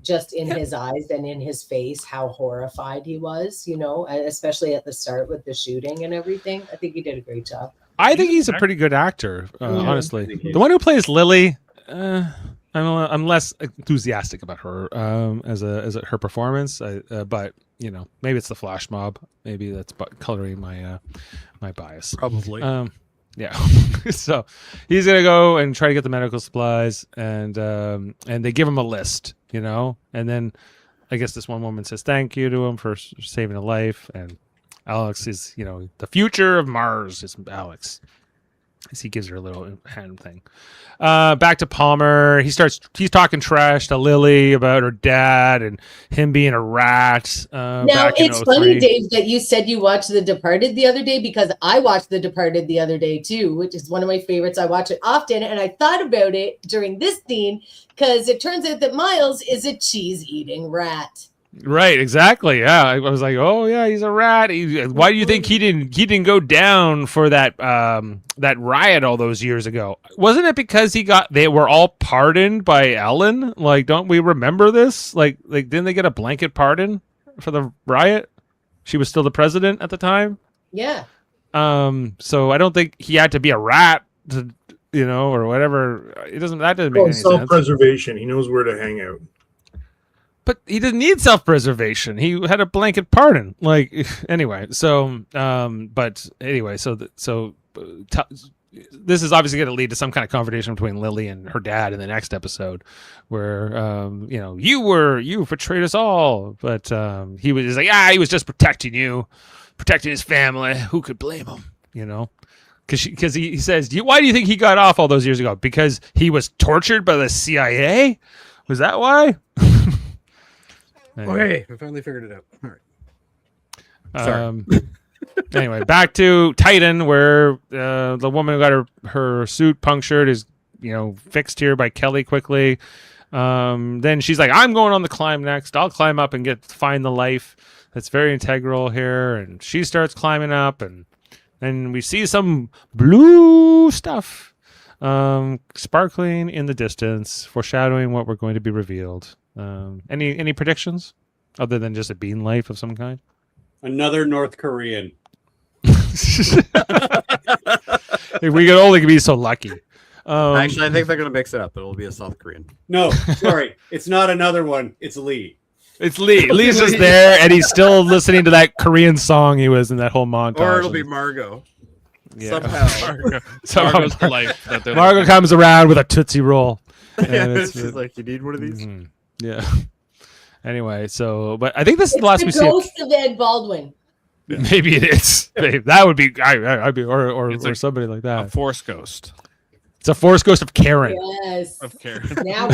just in his eyes and in his face how horrified he was, you know, especially at the start with the shooting and everything. I think he did a great job. I think he's a pretty good actor, honestly. The one who plays Lily, I'm less enthusiastic about her as her performance. But maybe it's the flash mob. Maybe that's coloring my my bias. Probably. Yeah. So he's gonna go and try to get the medical supplies, and they give him a list, and then I guess this one woman says thank you to him for saving a life, and Alex is, the future of Mars is Alex. As he gives her a little hand thing. Back to Palmer. He's talking trash to Lily about her dad and him being a rat. Now, it's funny, Dave, that you said you watched The Departed the other day, because I watched The Departed the other day too, which is one of my favorites. I watch it often, and I thought about it during this scene because it turns out that Miles is a cheese-eating rat. Right, exactly. Yeah, I was like, oh yeah, he's a rat. Why do you think he didn't go down for that riot all those years ago? Wasn't it because they were all pardoned by Ellen? Like, don't we remember this? Like didn't they get a blanket pardon for the riot? She was still the president at the time. Yeah. So I don't think he had to be a rat to, or whatever. That doesn't make any sense. Self-preservation. He knows where to hang out. But he didn't need self-preservation. He had a blanket pardon. Anyway. So, this is obviously going to lead to some kind of conversation between Lily and her dad in the next episode, where you betrayed us all. But he was like, he was just protecting his family. Who could blame him? Because he says, why do you think he got off all those years ago? Because he was tortured by the CIA? Was that why? Okay, I finally figured it out. All right. Sorry. Anyway, back to Titan, where the woman who got her suit punctured is, fixed here by Kelly quickly. Then she's like, I'm going on the climb next. I'll climb up and find the life that's very integral here. And she starts climbing up, and then we see some blue stuff sparkling in the distance, foreshadowing what we're going to be revealed. Any predictions other than just a bean life of some kind? Another North Korean. If we could only be so lucky. Actually, I think they're going to mix it up. It'll be a South Korean. No, sorry. It's not another one. It's Lee. It's Lee. Lee's just there, and he's still listening to that Korean song he was in that whole montage. Or it'll be Margot. Yeah. Somehow. Margot's the life that Margot comes around with a Tootsie Roll. And she's like, you need one of these? Mm-hmm. Yeah. Anyway, but I think this is the last we see. Ghost of Ed Baldwin. Maybe it is. That would be. I'd be, or somebody like that. A force ghost. It's a force ghost of Karen. Yes. Of Karen. Now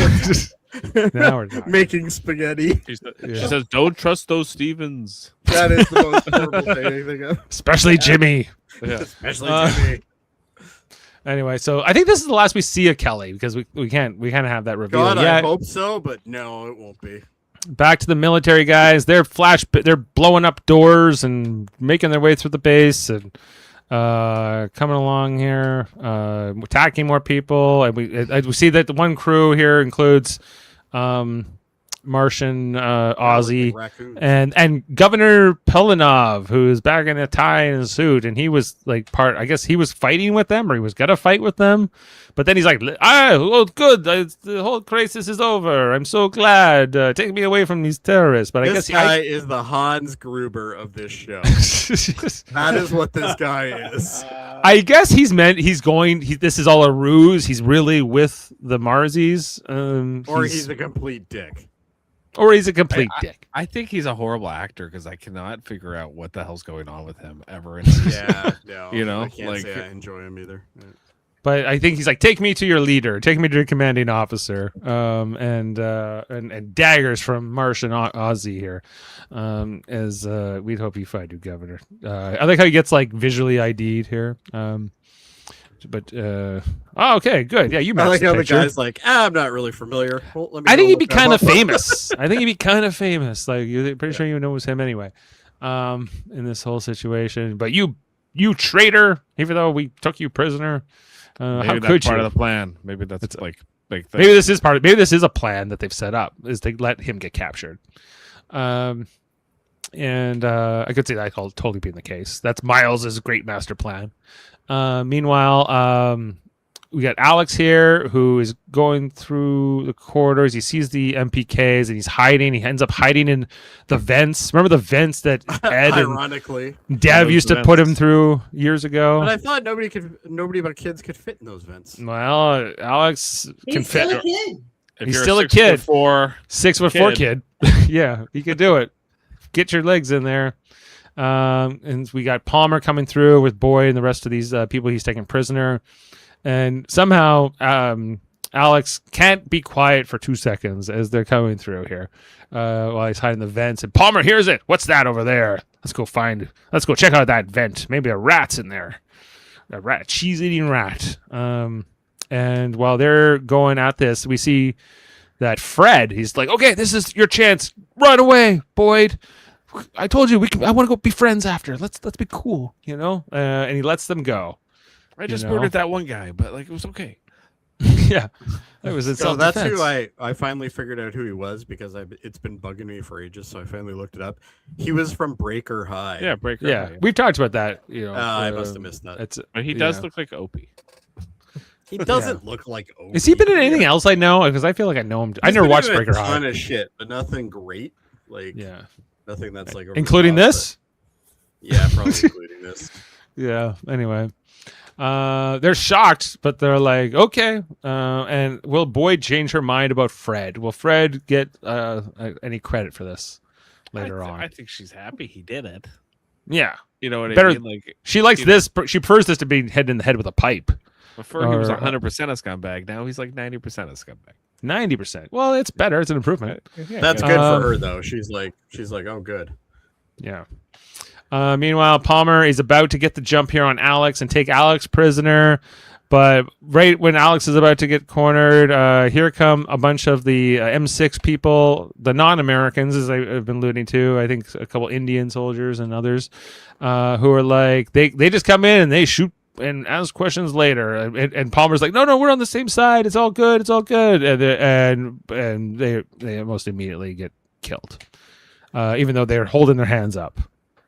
we're not. Making spaghetti. She says, "Don't trust those Stevens." That is the most horrible thing I think of. Especially Jimmy. Yeah. Especially Jimmy. Anyway, so I think this is the last we see of Kelly, because we can't have that reveal. God, yet. I hope so, but no, it won't be. Back to the military guys. They're blowing up doors and making their way through the base and coming along here, attacking more people. And we see that the one crew here includes Martian Aussie and Governor Pelinov, who is back in a tie and a suit, and he was like I guess he was fighting with them, or he was gonna fight with them, but then he's like, good, the whole crisis is over, I'm so glad, take me away from these terrorists. But this guy is the Hans Gruber of this show. That is what this guy is. I guess this is all a ruse. He's really with the Marsies, or he's a complete dick. Or he's a complete dick. I think he's a horrible actor, because I cannot figure out what the hell's going on with him ever. Yeah, no, I can't say I enjoy him either. But I think he's like, take me to your leader, take me to your commanding officer, and daggers from Martian Aussie here, as we'd hope you find your governor. I like how he gets like visually ID'd here. Okay, good. Yeah, you matched. I like the how picture. the guy's like, I think he'd be kind of famous. I think he'd be kind of famous. Like, you're pretty sure you know it was him anyway. In this whole situation, but you traitor! Even though we took you prisoner, how could you? Part of the plan. Maybe that's maybe this is part of. Maybe this is a plan that they've set up, is to let him get captured. And I could see that totally being the case. That's Miles's great master plan. Meanwhile, we got Alex here who is going through the corridors. He sees the MPKs and he's hiding. He ends up hiding in the vents. Remember the vents that Ed ironically and Dev used to put him through years ago? But I thought nobody but kids could fit in those vents. Well, Alex can fit. Still a kid. He's still a kid. 6'4" kid. Yeah, he could do it. Get your legs in there. And we got Palmer coming through with Boyd and the rest of these people he's taking prisoner. And somehow Alex can't be quiet for 2 seconds as they're coming through here while he's hiding the vents. And Palmer hears it. What's that over there? Let's go check out that vent. Maybe a rat's in there. A cheese-eating rat. And while they're going at this, we see that Fred, he's like, okay, this is your chance. Run away, Boyd. I told you I want to go be friends after. Let's be cool, and he lets them go. I just murdered that one guy, but it was okay. Yeah, it was in so that's who I finally figured out who he was because it's been bugging me for ages. So I finally looked it up. He was from Breaker High. Yeah, Breaker High. We've talked about that. I must have missed that. But he does look like Opie. He doesn't look like Opie. Has he been in anything else I know? Because I feel like I know him. I never watched Breaker High. A ton of shit, but nothing great. Nothing that's including this. Yeah, probably including this. Yeah. Anyway. They're shocked, but they're like, okay. And will Boyd change her mind about Fred? Will Fred get any credit for this later on? I think she's happy he did it. Yeah. You know what I mean? Like she likes this. She prefers this to be hit in the head with a pipe. Before he was 100% a scumbag. Now he's like 90% a scumbag. 90%. Well, it's better. It's an improvement. Yeah, that's good for her though. She's like, oh, good. Yeah. Meanwhile, Palmer is about to get the jump here on Alex and take Alex prisoner. But right when Alex is about to get cornered, here come a bunch of the M6 people, the non-Americans, as I've been alluding to. I think a couple Indian soldiers and others who are like, they just come in and they shoot and ask questions later. And Palmer's like, no, we're on the same side. It's all good. It's all good. And they almost immediately get killed, even though they're holding their hands up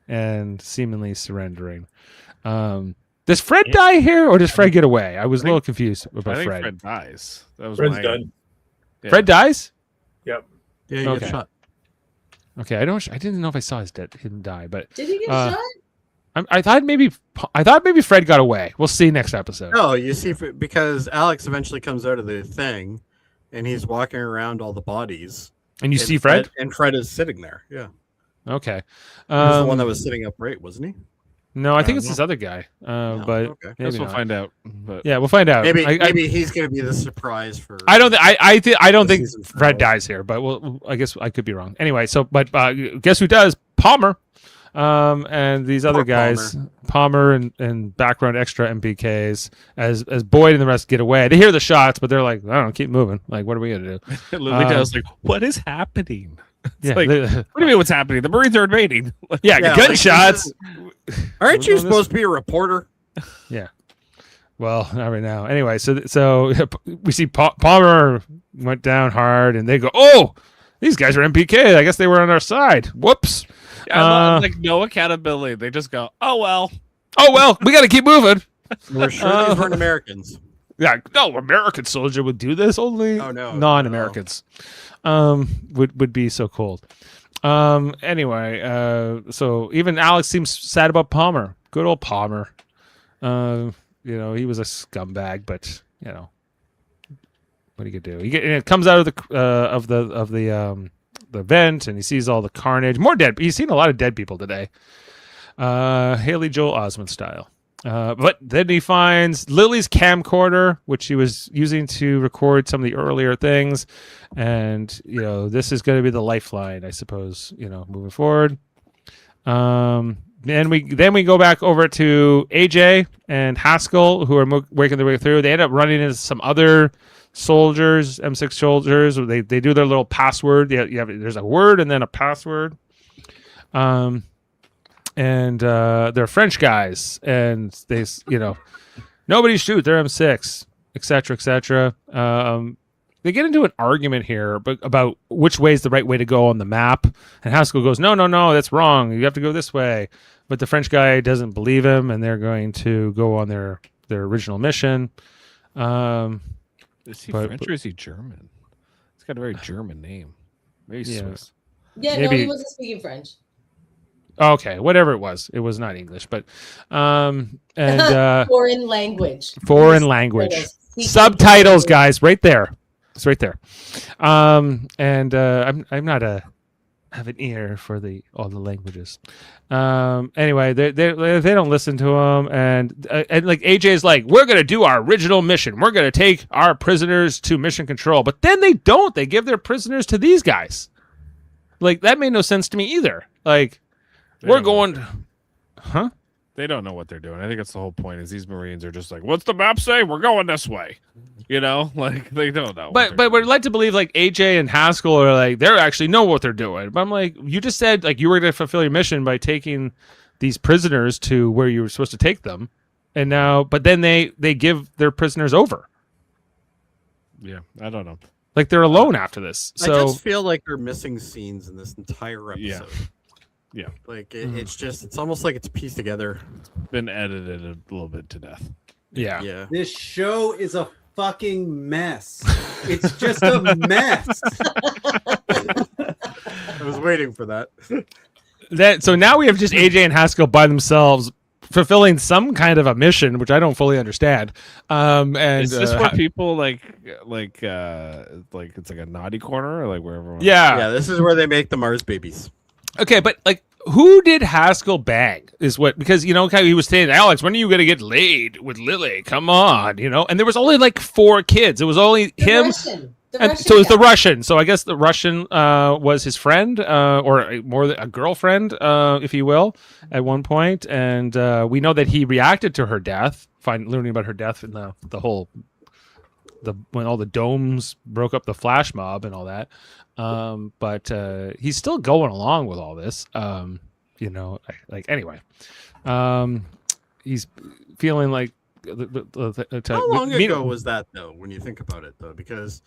and seemingly surrendering. Does Fred die here, or does Fred get away? I was a little confused about Fred. Fred dies. That was Fred's done. Yeah. Fred dies? Yep. Yeah, he gets shot. Okay, I didn't know if I saw him die, but did he get shot? I thought maybe Fred got away. We'll see next episode. No, you see, because Alex eventually comes out of the thing, and he's walking around all the bodies. And you see Fred? And Fred is sitting there. Yeah. Okay. He was the one that was sitting upright, wasn't he? No, I think it's this other guy. But okay. Guess we'll find out. But yeah, we'll find out. Maybe he's going to be the surprise for. I don't think Fred dies here, but I guess I could be wrong. Anyway, but guess who does? Palmer. And these other guys, Palmer and background extra MPKs, as Boyd and the rest get away. They hear the shots, but they're like, I don't know, keep moving. Like, what are we gonna do? Lily Dale's like, what is happening? Yeah, like, what do you mean what's happening? The Marines are invading. Gunshots. Aren't you supposed to be a reporter? Yeah. Well, not right now. Anyway, so we see Palmer went down hard, and they go, oh, these guys are MPK. I guess they were on our side. Whoops. Like no accountability. They just go, oh well, we got to keep moving. We're sure these weren't Americans. Yeah, no American soldier would do this. Only non-Americans would be so cold. Anyway, so even Alex seems sad about Palmer. Good old Palmer. He was a scumbag, but what do you do? It comes out of the vent, and he sees all the carnage. More dead. He's seen a lot of dead people today. Haley Joel Osment style. But then he finds Lily's camcorder, which he was using to record some of the earlier things. And, this is going to be the lifeline, I suppose, moving forward. Then we go back over to AJ and Haskell, who are working their way through. They end up running into some other soldiers, M6 soldiers. They do their little password. There's a word and then a password. And they're French guys, and they, nobody shoot. They're M6, etc. They get into an argument here, about which way is the right way to go on the map. And Haskell goes, no, that's wrong. You have to go this way. but the French guy doesn't believe him, and they're going to go on their original mission. Is he French or is he German? He's got a very German name. Maybe Swiss. Yeah, Maybe. No, he wasn't speaking French. Okay, whatever it was not English, but and foreign language. Subtitles, guys, right there. It's right there. And I'm not have an ear for all the languages. Anyway, they don't listen to him, and like AJ is like, we're gonna do our original mission. We're gonna take our prisoners to mission control, but then they don't. They give their prisoners to these guys. Like that made no sense to me either. Like we're going, huh? They don't know what they're doing. I think that's the whole point. Is these Marines are just like, what's the map say? We're going this way. You know, like they don't know. But we're led to believe like AJ and Haskell are like they actually know what they're doing. But I'm like, you just said like you were going to fulfill your mission by taking these prisoners to where you were supposed to take them, and now, but then they give their prisoners over. Yeah, I don't know. Like they're alone after this. So I just feel like they're missing scenes in this entire episode. Yeah. Like it's almost like it's pieced together. It's been edited a little bit to death. Yeah. This show is a fucking mess. It's just a mess. I was waiting for that. So now we have just AJ and Haskell by themselves fulfilling some kind of a mission, which I don't fully understand. And is this where people like it's like a naughty corner or like where everyone? Yeah, this is where they make the Mars babies. Okay, but like, who did Haskell bang? Is what, because he was saying, Alex, when are you gonna get laid with Lily? Come on, and there was only like 4 kids. It was only him. So it was the Russian. So I guess the Russian was his friend, or more a girlfriend, if you will, at one point. And we know that he reacted to her death, learning about her death in when all the domes broke up the flash mob and all that. But he's still going along with all this. Anyway, he's feeling like. How long ago was that though? When you think about it, though, because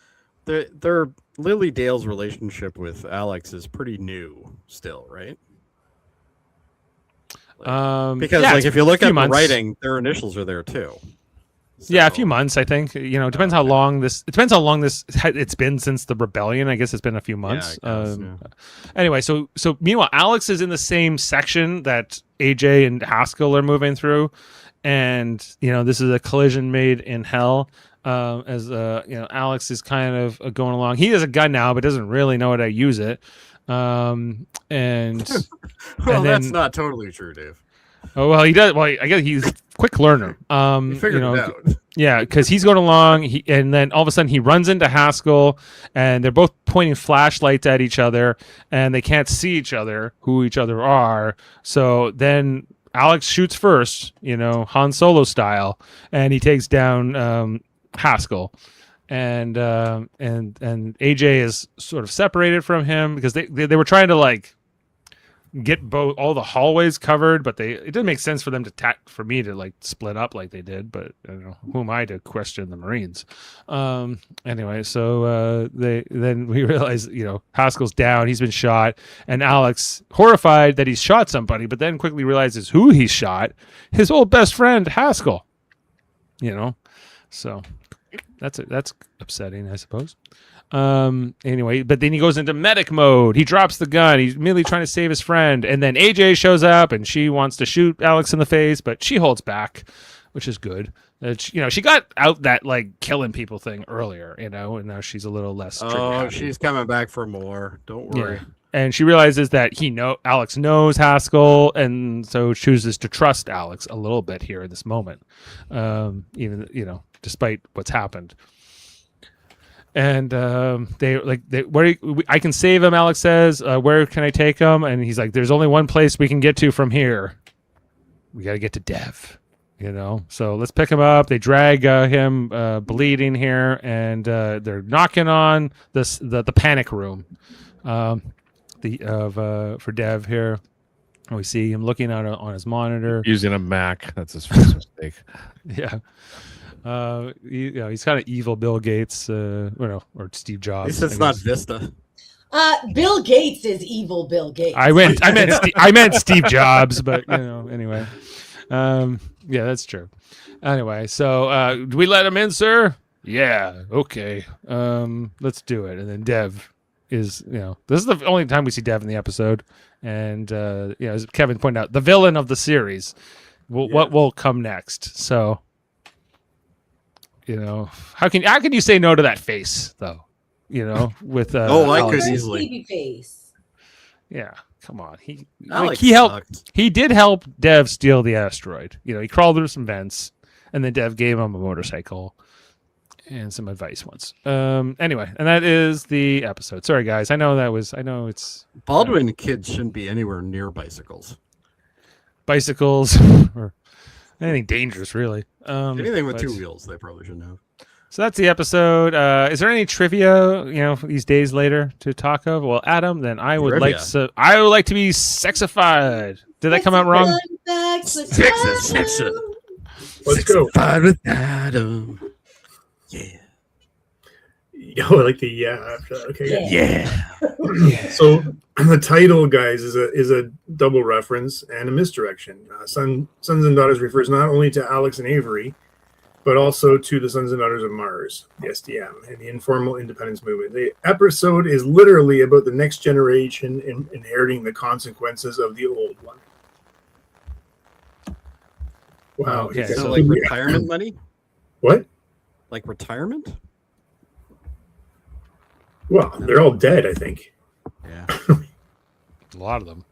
their Lily Dale's relationship with Alex is pretty new still, right? Because if you look at the writing, their initials are there too. So. Yeah, a few months, I think. It depends how long this. It depends how long it's been since the rebellion. I guess it's been a few months. Anyway, so meanwhile, Alex is in the same section that AJ and Haskell are moving through, and this is a collision made in hell. Alex is kind of going along. He has a gun now, but doesn't really know how to use it. And that's not totally true, Dave. Oh well, he does. Well, I guess he's a quick learner. He figured it out. Yeah, because he's going along, and then all of a sudden he runs into Haskell, and they're both pointing flashlights at each other, and they can't see each other, who each other are. So then Alex shoots first, Han Solo style, and he takes down Haskell, and AJ is sort of separated from him because they were trying to get all the hallways covered, but it didn't make sense for them for me to split up like they did. But who am I to question the Marines? Anyway, so then we realize Haskell's down, he's been shot, and Alex, horrified that he's shot somebody, but then quickly realizes who he's shot: his old best friend Haskell. So that's upsetting, I suppose. Anyway, but then he goes into medic mode. He drops the gun. He's immediately trying to save his friend, and then AJ shows up and she wants to shoot Alex in the face, but she holds back, which is good. She got out that killing people thing earlier, and now she's a little less. She's coming back for more. Don't worry. Yeah. And she realizes that Alex knows Haskell, and so chooses to trust Alex a little bit here in this moment, even despite what's happened. And I can save him, Alex says. Where can I take him? And he's like, there's only one place we can get to from here. We got to get to Dev, So let's pick him up. They drag him bleeding here, and they're knocking on the panic room for Dev here. And we see him looking out on his monitor. Using a Mac. That's his first mistake. Yeah. He's kind of evil Bill Gates, or Steve Jobs. At least it's not Vista. Bill Gates is evil. Bill Gates. I meant Steve Jobs, but anyway. Yeah, that's true. Anyway, so do we let him in, sir? Yeah, okay. Let's do it. And then Dev is, this is the only time we see Dev in the episode, and as Kevin pointed out, the villain of the series. What will come next? So, how can you say no to that face though? With I could easily. Baby face. Yeah, come on. He helped. He did help Dev steal the asteroid. He crawled through some vents, and then Dev gave him a motorcycle and some advice once. Anyway, and that is the episode. Sorry, guys. I know it's Baldwin kids shouldn't be anywhere near bicycles. Or anything dangerous, really. Anything with 2 wheels, they probably shouldn't have. So that's the episode. Is there any trivia, these days later to talk of? Well, Adam, then I would like to be sexified. Did that come out wrong? Sexified. Let's go. Sexified with Adam. Yeah. I like the yeah. Okay. Yeah. So the title, guys, is a double reference and a misdirection. Sons and Daughters refers not only to Alex and Avery, but also to the Sons and Daughters of Mars, the SDM, and the informal independence movement. The episode is literally about the next generation inheriting the consequences of the old one. Wow. Okay. So like retirement money? What? Like retirement? Well, they're all dead, I think. Yeah. A lot of them.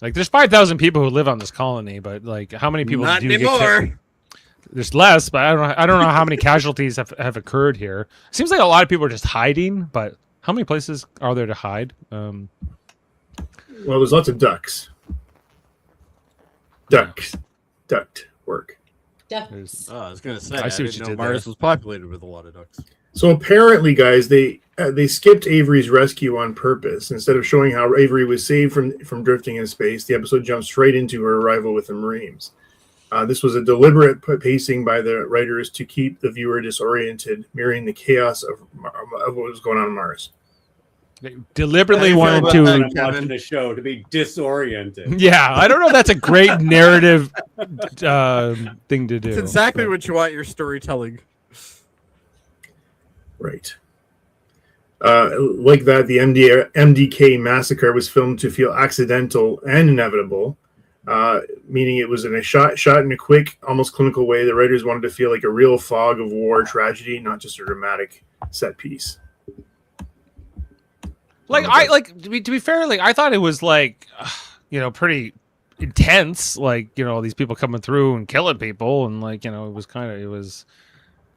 Like, there's 5,000 people who live on this colony, but like, how many people Not do anymore. get? There's less, but I don't know how many casualties have occurred here. Seems like a lot of people are just hiding, but how many places are there to hide? Well, there's lots of ducks. Duct work. Ducks. I was gonna say I I see what didn't you know did Mars there. was populated with a lot of ducks. So apparently, guys, they skipped Avery's rescue on purpose. Instead of showing how Avery was saved from drifting in space, the episode jumped straight into her arrival with the Marines. This was a deliberate pacing by the writers to keep the viewer disoriented, mirroring the chaos of what was going on Mars. They deliberately wanted watching the show to be disoriented. Yeah, I don't know if that's a great narrative thing to do. It's exactly what you want your storytelling. Right. Like that, the MDK massacre was filmed to feel accidental and inevitable, meaning it was in a shot in a quick, almost clinical way. The writers wanted to feel like a real fog of war tragedy, not just a dramatic set piece. To be fair, I thought it was pretty intense. These people coming through and killing people, and it was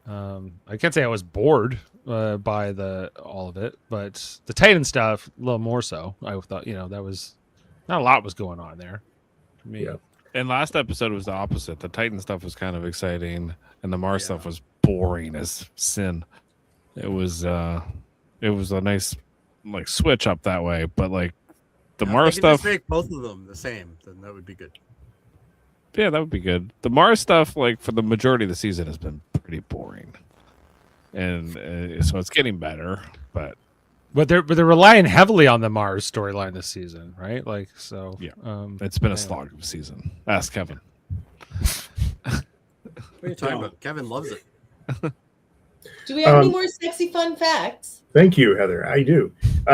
I can't say I was bored by all of it, but the Titan stuff a little more so. I thought that was not a lot was going on there for me. Yeah. And last episode was the opposite. The Titan stuff was kind of exciting, and the Mars stuff was boring as sin. It was a nice switch up that way, but the Mars stuff. Just make both of them the same, then that would be good. Yeah, that would be good. The Mars stuff, for the majority of the season, has been pretty boring, and so it's getting better. But they're relying heavily on the Mars storyline this season, right? Yeah, it's been a slog of a season. Ask Kevin. What are you talking about? Kevin loves it. Do we have any more sexy fun facts? Thank you, Heather. I do.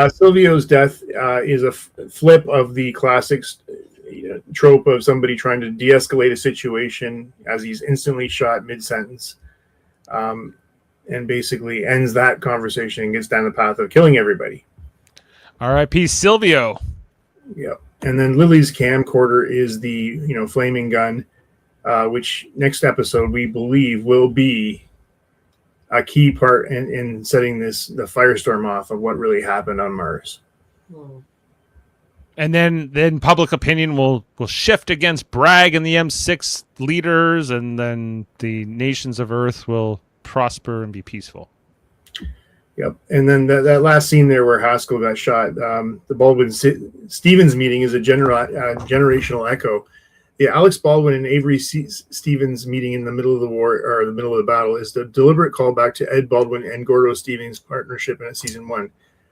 Silvio's death is a flip of the classic trope of somebody trying to de-escalate a situation as he's instantly shot mid-sentence, and basically ends that conversation and gets down the path of killing everybody. R.I.P. Silvio. Yeah. And then Lily's camcorder is the flaming gun, which next episode we believe will be a key part in setting the firestorm off of what really happened on Mars. And then public opinion will shift against Bragg and the M6 leaders, and then the nations of Earth will prosper and be peaceful. Yep. And then that last scene there where Haskell got shot, the Baldwin Stevens meeting is a generational echo. The Alex Baldwin and Avery Stevens meeting in the middle of the war, or the middle of the battle, is the deliberate callback to Ed Baldwin and Gordo Stevens' partnership in season 1.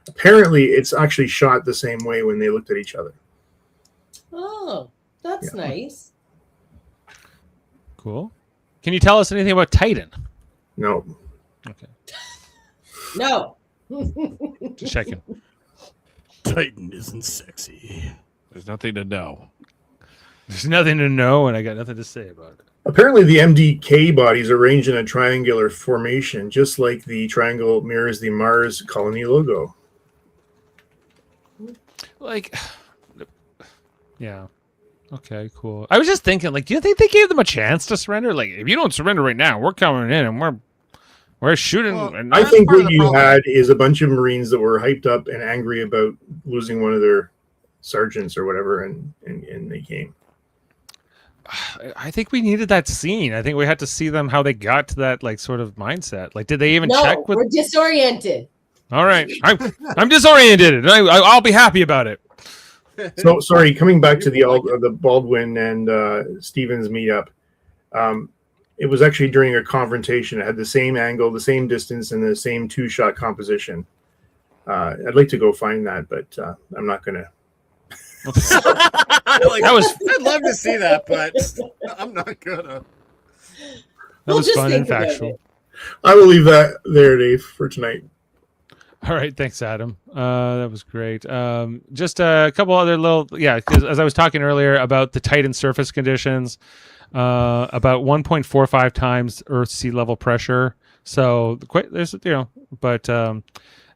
Apparently, it's actually shot the same way when they looked at each other. Oh, that's nice. Cool. Can you tell us anything about Titan? No. Okay. No. Just checking. Titan isn't sexy. There's nothing to know. There's nothing to know, and I got nothing to say about it. Apparently, the MDK bodies are arranged in a triangular formation, just like the triangle mirrors the Mars colony logo. Like, yeah. Okay, cool. I was just thinking, like, do you think they gave them a chance to surrender? Like, if you don't surrender right now, we're coming in and we're shooting. Well, and I think what you had is a bunch of Marines that were hyped up and angry about losing one of their sergeants or whatever, and they came. I think we needed that scene. I think we had to see them how they got to that like sort of mindset. Like, did they even check with? We're disoriented. All right, I'm disoriented, and I'll be happy about it. So sorry, coming back to the Baldwin and Stevens meetup. It was actually during a confrontation. It had the same angle, the same distance, and the same 2-shot composition. I'd like to go find that, but I'm not going to. I'd love to see that, but I'm not gonna. That was fun and factual. I will leave that there, Dave, for tonight. All right, thanks, Adam. That was great. Just a couple other because as I was talking earlier about the Titan surface conditions, about 1.45 times Earth sea level pressure. So there's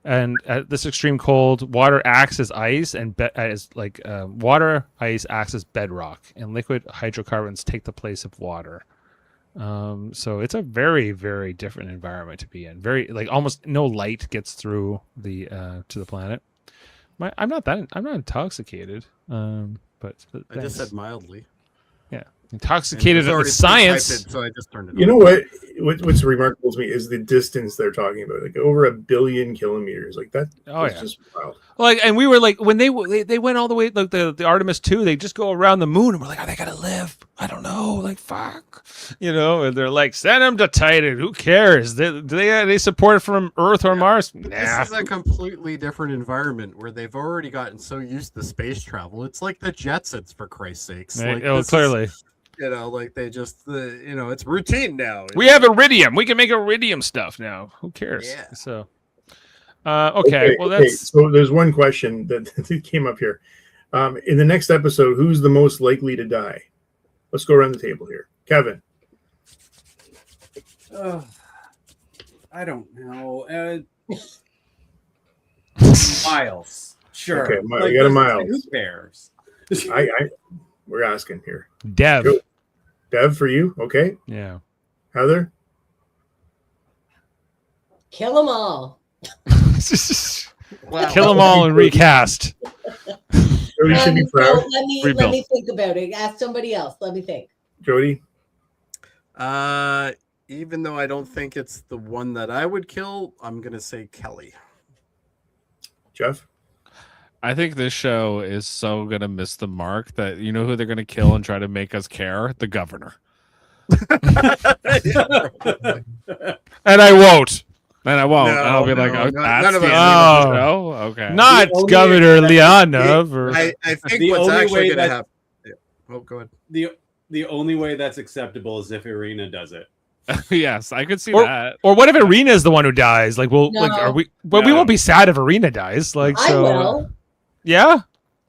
and at this extreme cold, water acts as ice, and water ice acts as bedrock, and liquid hydrocarbons take the place of water. So it's a very, very different environment to be in. Very almost no light gets through the to the planet. I'm not intoxicated. But I just said mildly. Yeah, intoxicated at the science. So I just turned it. You know what? What's remarkable to me is the distance they're talking about. Like over 1 billion kilometers. Like that. Oh yeah. Just wild. And we were like, when they went all the way, like the Artemis 2, they just go around the moon, and we're like, are they gonna live? I don't know. Like fuck, and they're like, send them to Titan. Who cares? Do they support it from Earth or Mars? Nah. This is a completely different environment where they've already gotten so used to space travel. It's like the Jetsons, for Christ's sakes. Clearly. They just, it's routine now. We have iridium. We can make iridium stuff now. Who cares? Yeah. So, okay. Well, that's. So there's one question that came up here. In the next episode, who's the most likely to die? Let's go around the table here. Kevin. I don't know. Miles. Sure. Okay, we got a Miles. Who cares? We're asking here. Dev. Go. Dev for you, okay? Yeah. Heather? Kill them all. Wow. Kill them all and recast. Jody should be proud. Let me think about it. Ask somebody else. Let me think. Jody? Even though I don't think it's the one that I would kill, I'm going to say Kelly. Jeff? I think this show is so going to miss the mark that you know who they're going to kill and try to make us care? The governor. And I won't. And I won't. No, and I'll be like, no, that's the end us. of the show? Okay. Not Governor Leonov. I think The what's only actually way going to that- happen. Oh, go ahead. The only way that's acceptable is if Irina does it. Yes, I could see Or- that. Or what if Irina is the one who dies? Like, we No. won't be sad if Irina dies. Like, I so. will. Yeah.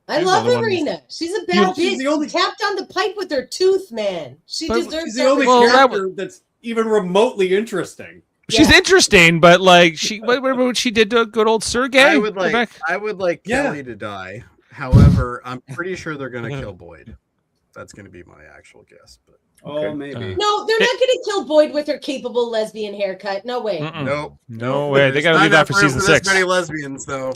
I She's love the one Irina. She's a bad She's bitch. the only- She tapped on the pipe with her tooth, man. She But deserves She's the only Well, that character that's even remotely interesting. She's Yeah. interesting, but like what she did to good old Sergey. I would like Yeah. Kelly to die. However, I'm pretty sure they're going to kill Boyd. That's going to be my actual guess. But Oh, maybe. No, they're not going to kill Boyd with her capable lesbian haircut. No way. nope. No way. They There's got to not leave that enough for room season this 6. Many lesbians, though.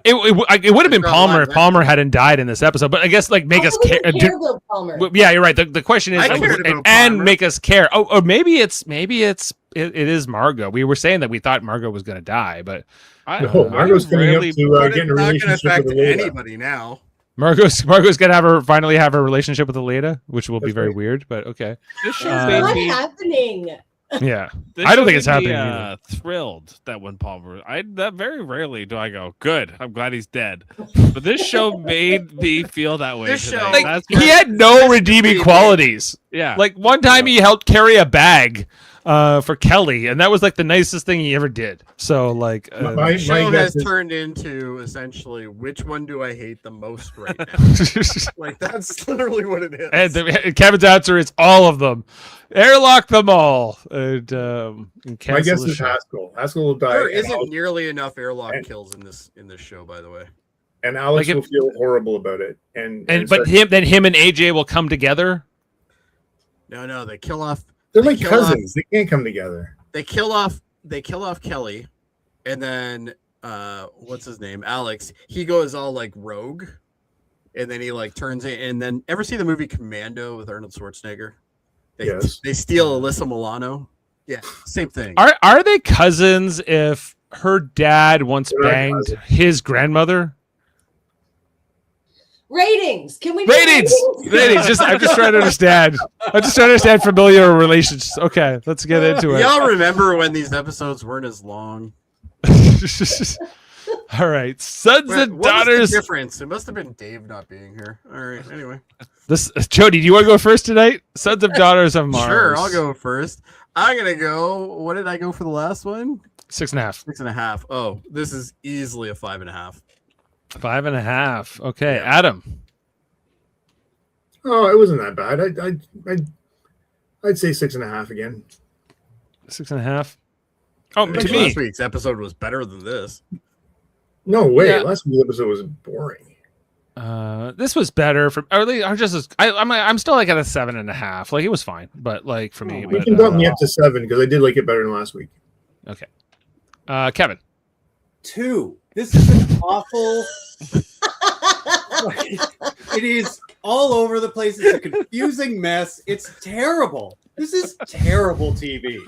It would have been There's not a Palmer lot if of Palmer hadn't died in this episode. But I guess make I us don't care. even care about Palmer. Yeah, you're right. The question is, I cared about and Palmer. make us care. Oh, or maybe it is Margot. We were saying that we thought Margot was going to die, but Margot's coming up to But getting it's a not going to relationship affect with Leila. anybody now. Margot's going to finally have a relationship with Aleda, which will be very weird. But okay. This show It's made not me. happening. Yeah, This I don't show think it's made me, happening either. Thrilled that when Palmer, that very rarely do I go, good. I'm glad he's dead. But this show made me feel that way. This tonight. show- Like, That's he had no redeeming qualities. yeah. Like one time he helped carry a bag for Kelly, and that was like the nicest thing he ever did. So like, The show guess has is- turned into essentially which one do I hate the most right now? Like that's literally what it is. and Kevin's answer is all of them. Airlock them all. And My cancel guess the is show. Haskell. Haskell will die. There and isn't nearly enough airlock kills in this show, by the way. And Alex Like will feel horrible about it. And But him and AJ will come together. No, they kill off. they're they like kill cousins. They can't come together. They kill off Kelly, and then what's his name? Alex. He goes all like rogue, and then he like turns it. And then ever see the movie Commando with Arnold Schwarzenegger? Yes. They steal Alyssa Milano. Yeah, same thing. Are they cousins if her dad once They're not banged cousins. his grandmother? Ratings. Can we do Ratings. I'm just trying to understand. I'm just trying to understand familiar relations. Okay, let's get into it. Y'all remember when these episodes weren't as long? All right, sons What and was the daughters. difference? It must have been Dave not being here. All right. Anyway, This Jody, do you want to go first tonight? Sons of daughters of Mars. sure. I'll go first. I'm gonna go. What did I go for the last one? 6.5. 6.5. Oh, this is easily a 5.5. 5.5. Okay, Yeah. Adam. Oh, it wasn't that bad. I'd say 6.5 again. 6.5. Oh, to Actually, me, last week's episode was better than this. No way. Yeah. Last week's episode was boring. this was better for. Or at least I'm still like at a 7.5. Like it was fine, but like for me, You but, can bump me up to 7 because I did like it better than last week. okay. Kevin. 2. This is an awful. It is all over the place. It's a confusing mess. It's terrible. This is terrible TV.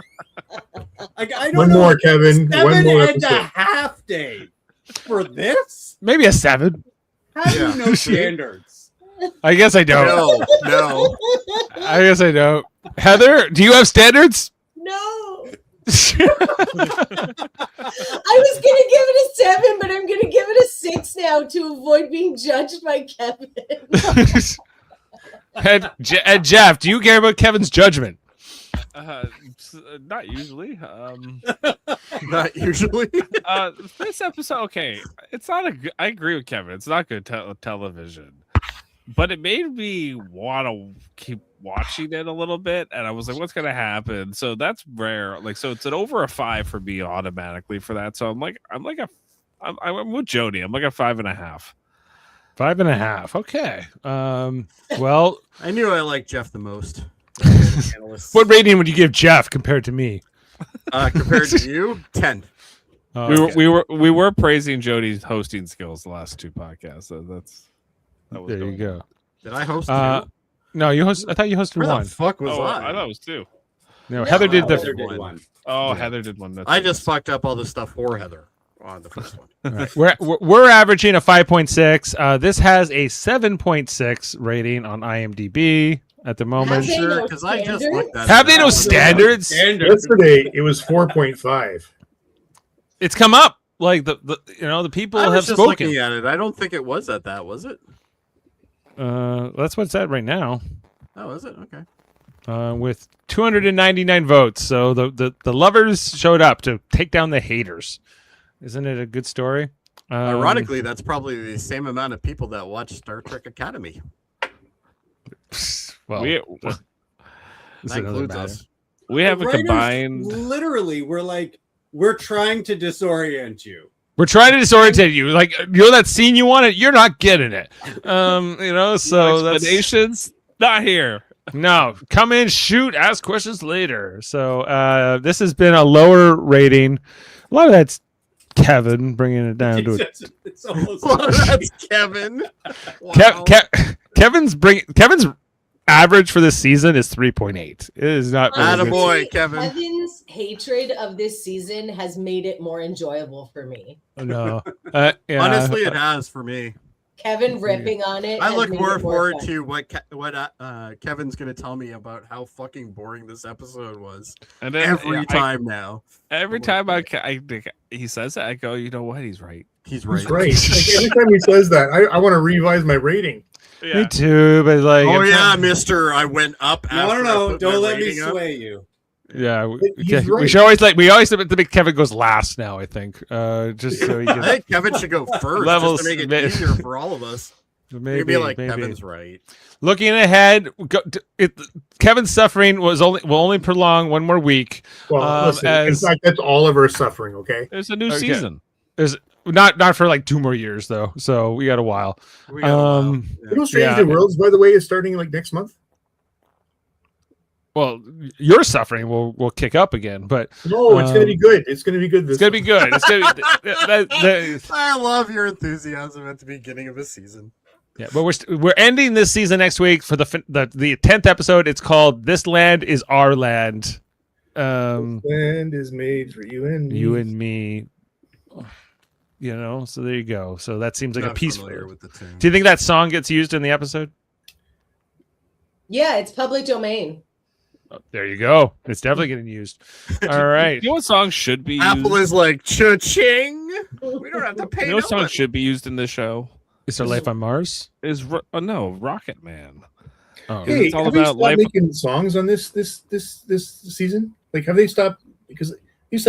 I don't One know. more, Kevin. One 7 more and a episode. half day for this. Maybe a 7. How do Yeah. you know standards? I guess I don't. No. I guess I don't. Heather, do you have standards? No. I was gonna give it a 7, but I'm gonna give it a 6 now to avoid being judged by Kevin. and Jeff, do you care about Kevin's judgment? Not usually. Not usually. This episode, okay, it's not a good. I agree with Kevin. It's not good television, but it made me want to keep watching it a little bit. And I was like, "What's gonna happen?" So that's rare. Like, so it's an over a 5 for me automatically for that. So I'm with Jody. I'm like a 5.5. 5.5. Okay. Well, I knew I liked Jeff the most. what rating would you give Jeff compared to me? Compared to you, 10. Okay. We were praising Jody's hosting skills the last 2 podcasts. So that was There you going. go. Did I host two? No, you host. I thought you hosted Where one. the fuck was Oh, I? I thought it was 2. No, Heather did the. Heather did one. Oh, Yeah. Heather did one. That's I right. just fucked up all the stuff for Heather on the first one. All right. We're averaging a 5.6. This has a 7.6 rating on IMDb at the moment. Have they no Because I just standards? looked at Have it. they no standards? Yesterday, it was 4.5. It's come up. Like the the people I was have just spoken. looking at it. I don't think it was at that, was it? That's what's at right now. Oh, is it? Okay. With 299 votes. So the lovers showed up to take down the haters. Isn't it a good story? Ironically, that's probably the same amount of people that watch Star Trek Academy. well, we that's That another includes matter. us. we have The a writers combined. Literally, we're trying to disorient you. We're trying to disorient you. Like that scene you wanted, you're not getting it. So that's Explanations not here. no. Come in, shoot, ask questions later. So this has been a lower rating. A lot of that's Kevin bringing it down to it. It's almost Well, that's Kevin. Wow. Kevin's average for this season is 3.8. It is not very good. Attaboy, Kevin. Kevin's hatred of this season has made it more enjoyable for me. No. Yeah. Honestly, it has for me. Kevin ripping on it. I has look made more it forward fun. to what Kevin's going to tell me about how fucking boring this episode was. And then, Every time now. Every time he says that, I go, you know what? He's right. He's right. He's right. Like, every time he says that, I want to revise my rating. Me too, but like, Oh yeah, Mister, I went up. No, don't let me sway you. Yeah, He's right. we should always to make Kevin goes last now. I think, just so he I can think Kevin should go first, Levels- just to make it easier for all of us. maybe Be like, maybe. Kevin's right. Looking ahead, Kevin's suffering will only prolong one more week. Well, listen, in fact, that's all of our suffering. Okay. There's a new season. There's not for like 2 more years though, so we got a while. We got a while. You know, Strange New Worlds, by the way, is starting like next month. Well, your suffering will kick up again, but No, it's going to be good. It's going to be good. it's gonna be good. It's gonna be, I love your enthusiasm at the beginning of a season. yeah, but we're ending this season next week for the 10th episode. It's called "This Land Is Our Land." Land is made for you and me. You and me. You know, so there you go. So that seems like Not a peaceful. familiar with the tune. Do you think that song gets used in the episode? Yeah, it's public domain. Oh, there you go. It's definitely getting used. All right. You know what song should be Apple used? is like cha-ching. We don't have to pay. You know what song nobody. should be used in this show? Is there life on Mars? No, Rocket Man. Oh, Hey, It's all have they about stopped life. making songs on this season? Like, have they stopped? Because they used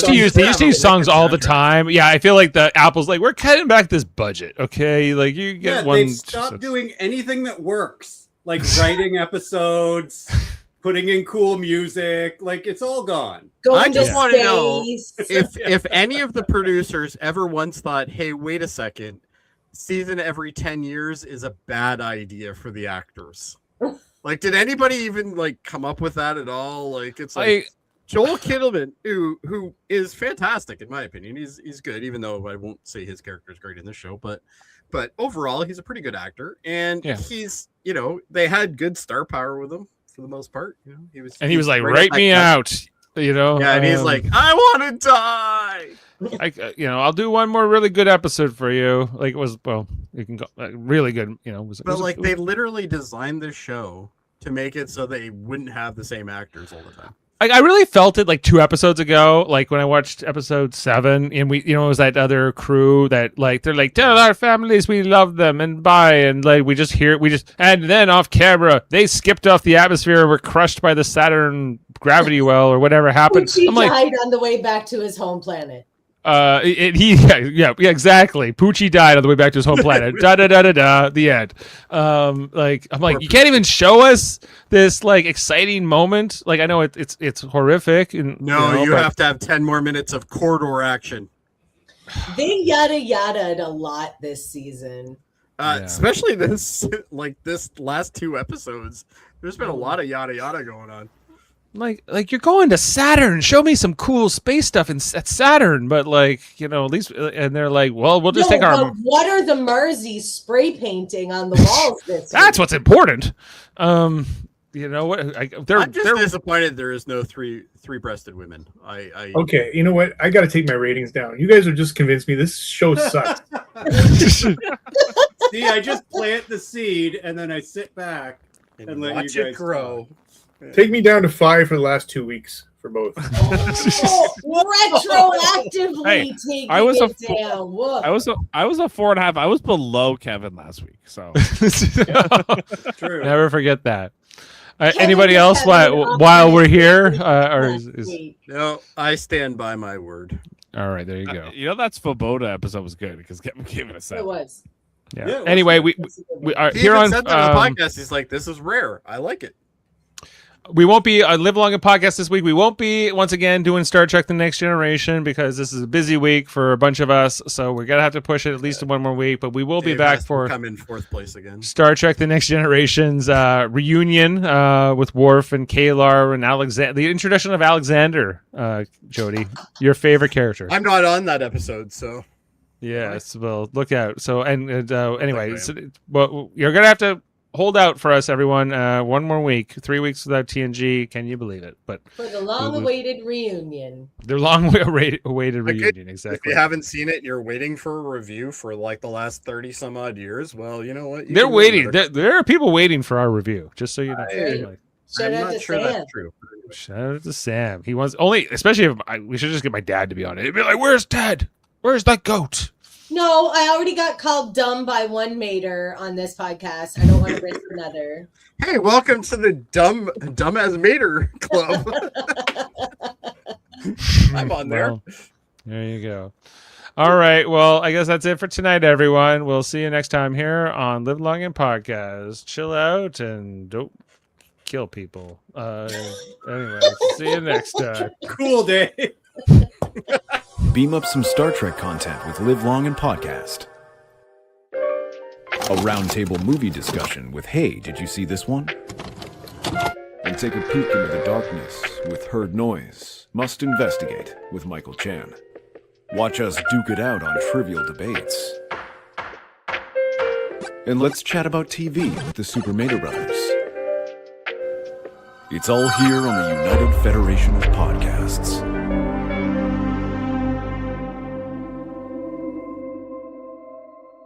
to use songs all the time. Yeah, I feel like the Apple's like, we're cutting back this budget. Okay, like you get one. They stopped doing anything that works, like writing episodes, putting in cool music. Like it's all gone. Going I just to want to know space. if any of the producers ever once thought, "Hey, wait a second, season every 10 years is a bad idea for the actors." Like, did anybody even like come up with that at all? Like, it's like Joel Kittleman, who is fantastic in my opinion. He's good, even though I won't say his character is great in this show, but overall he's a pretty good actor, and he's, you know, they had good star power with him for the most part. You know, he was like, right write at me that out. You know, yeah, and he's like, I want to die. I'll do one more really good episode for you. Like it was, well, you can go really good. You know, They literally designed this show to make it so they wouldn't have the same actors all the time. I really felt it like 2 episodes ago, like when I watched episode 7, and we, you know, it was that other crew that like they're like, tell our families we love them and bye, and like and then off camera they skipped off the atmosphere and were crushed by the Saturn gravity well or whatever happened. He I'm like, died on the way back to his home planet. Exactly. Poochie died on the way back to his home planet. The end. Like I'm like, you can't even show us this like exciting moment. Like I know it's horrific. And you have to have 10 more minutes of corridor action. They yada a lot this season. Especially this last 2 episodes. There's been a lot of yada going on. Like you're going to Saturn. Show me some cool space stuff at Saturn. But like, you know, at least, and they're like, well, we'll just take our. What are the Marzies spray painting on the walls this That's week? what's important. You know what? I'm just disappointed there is no three-breasted women. Okay, you know what? I got to take my ratings down. You guys have just convinced me this show sucks. See, I just plant the seed and then I sit back and let watch you guys it grow. talk. Take me down to 5 for the last 2 weeks for both. Retroactively Hey, taking I was it down. Woof. I was a 4.5. I was below Kevin last week, so True. Never forget that. Kevin Anybody was else having an while we're here? optimistic Or last is week. No, I stand by my word. all right? There you go. you know that Svoboda episode was good because Kevin gave it a 7. It was. Yeah. Yeah, it was Anyway, good. we are He here even on said that on the podcast. He's like, "This is rare. I like it." We won't be Live Long and Podcast this week. We won't be once again doing Star Trek: The Next Generation because this is a busy week for a bunch of us. So we're gonna have to push it at least 1 more week. But we will be Dave back has to for come in 4th place again. Star Trek: The Next Generation's reunion with Worf and Kalar and Alexander. The introduction of Alexander. Jody, your favorite character. I'm not on that episode, so Yes, well, look out. So anyway, well, you're gonna have to hold out for us, everyone. One more week, 3 weeks without TNG. Can you believe it? But For the long-awaited reunion. Their long-awaited reunion, If exactly. you haven't seen it, you're waiting for a review for like the last 30 some odd years. Well, you know what? You They're can waiting. wait There are people waiting for our review. Just so you know. Right. Shout I'm out not to sure Sam. that's true. Shout out to Sam. He wants only, especially if we should just get my dad to be on it. He'd be like, "Where's Ted? Where's that goat?" No, I already got called dumb by one mater on this podcast. I don't want to risk another. Hey, welcome to the dumbass mater club. I'm on there. Well, there you go. All right. Well, I guess that's it for tonight, everyone. We'll see you next time here on Live Long and Podcast. Chill out and don't kill people. Anyway, see you next time. Cool day. Beam up some Star Trek content with Live Long and Podcast. A roundtable movie discussion with Hey, did you see this one? And take a peek into the darkness with Heard Noise, Must Investigate with Michael Chan. Watch us duke it out on trivial debates. And let's chat about TV with the Super Mater Brothers. It's all here on the United Federation of Podcasts.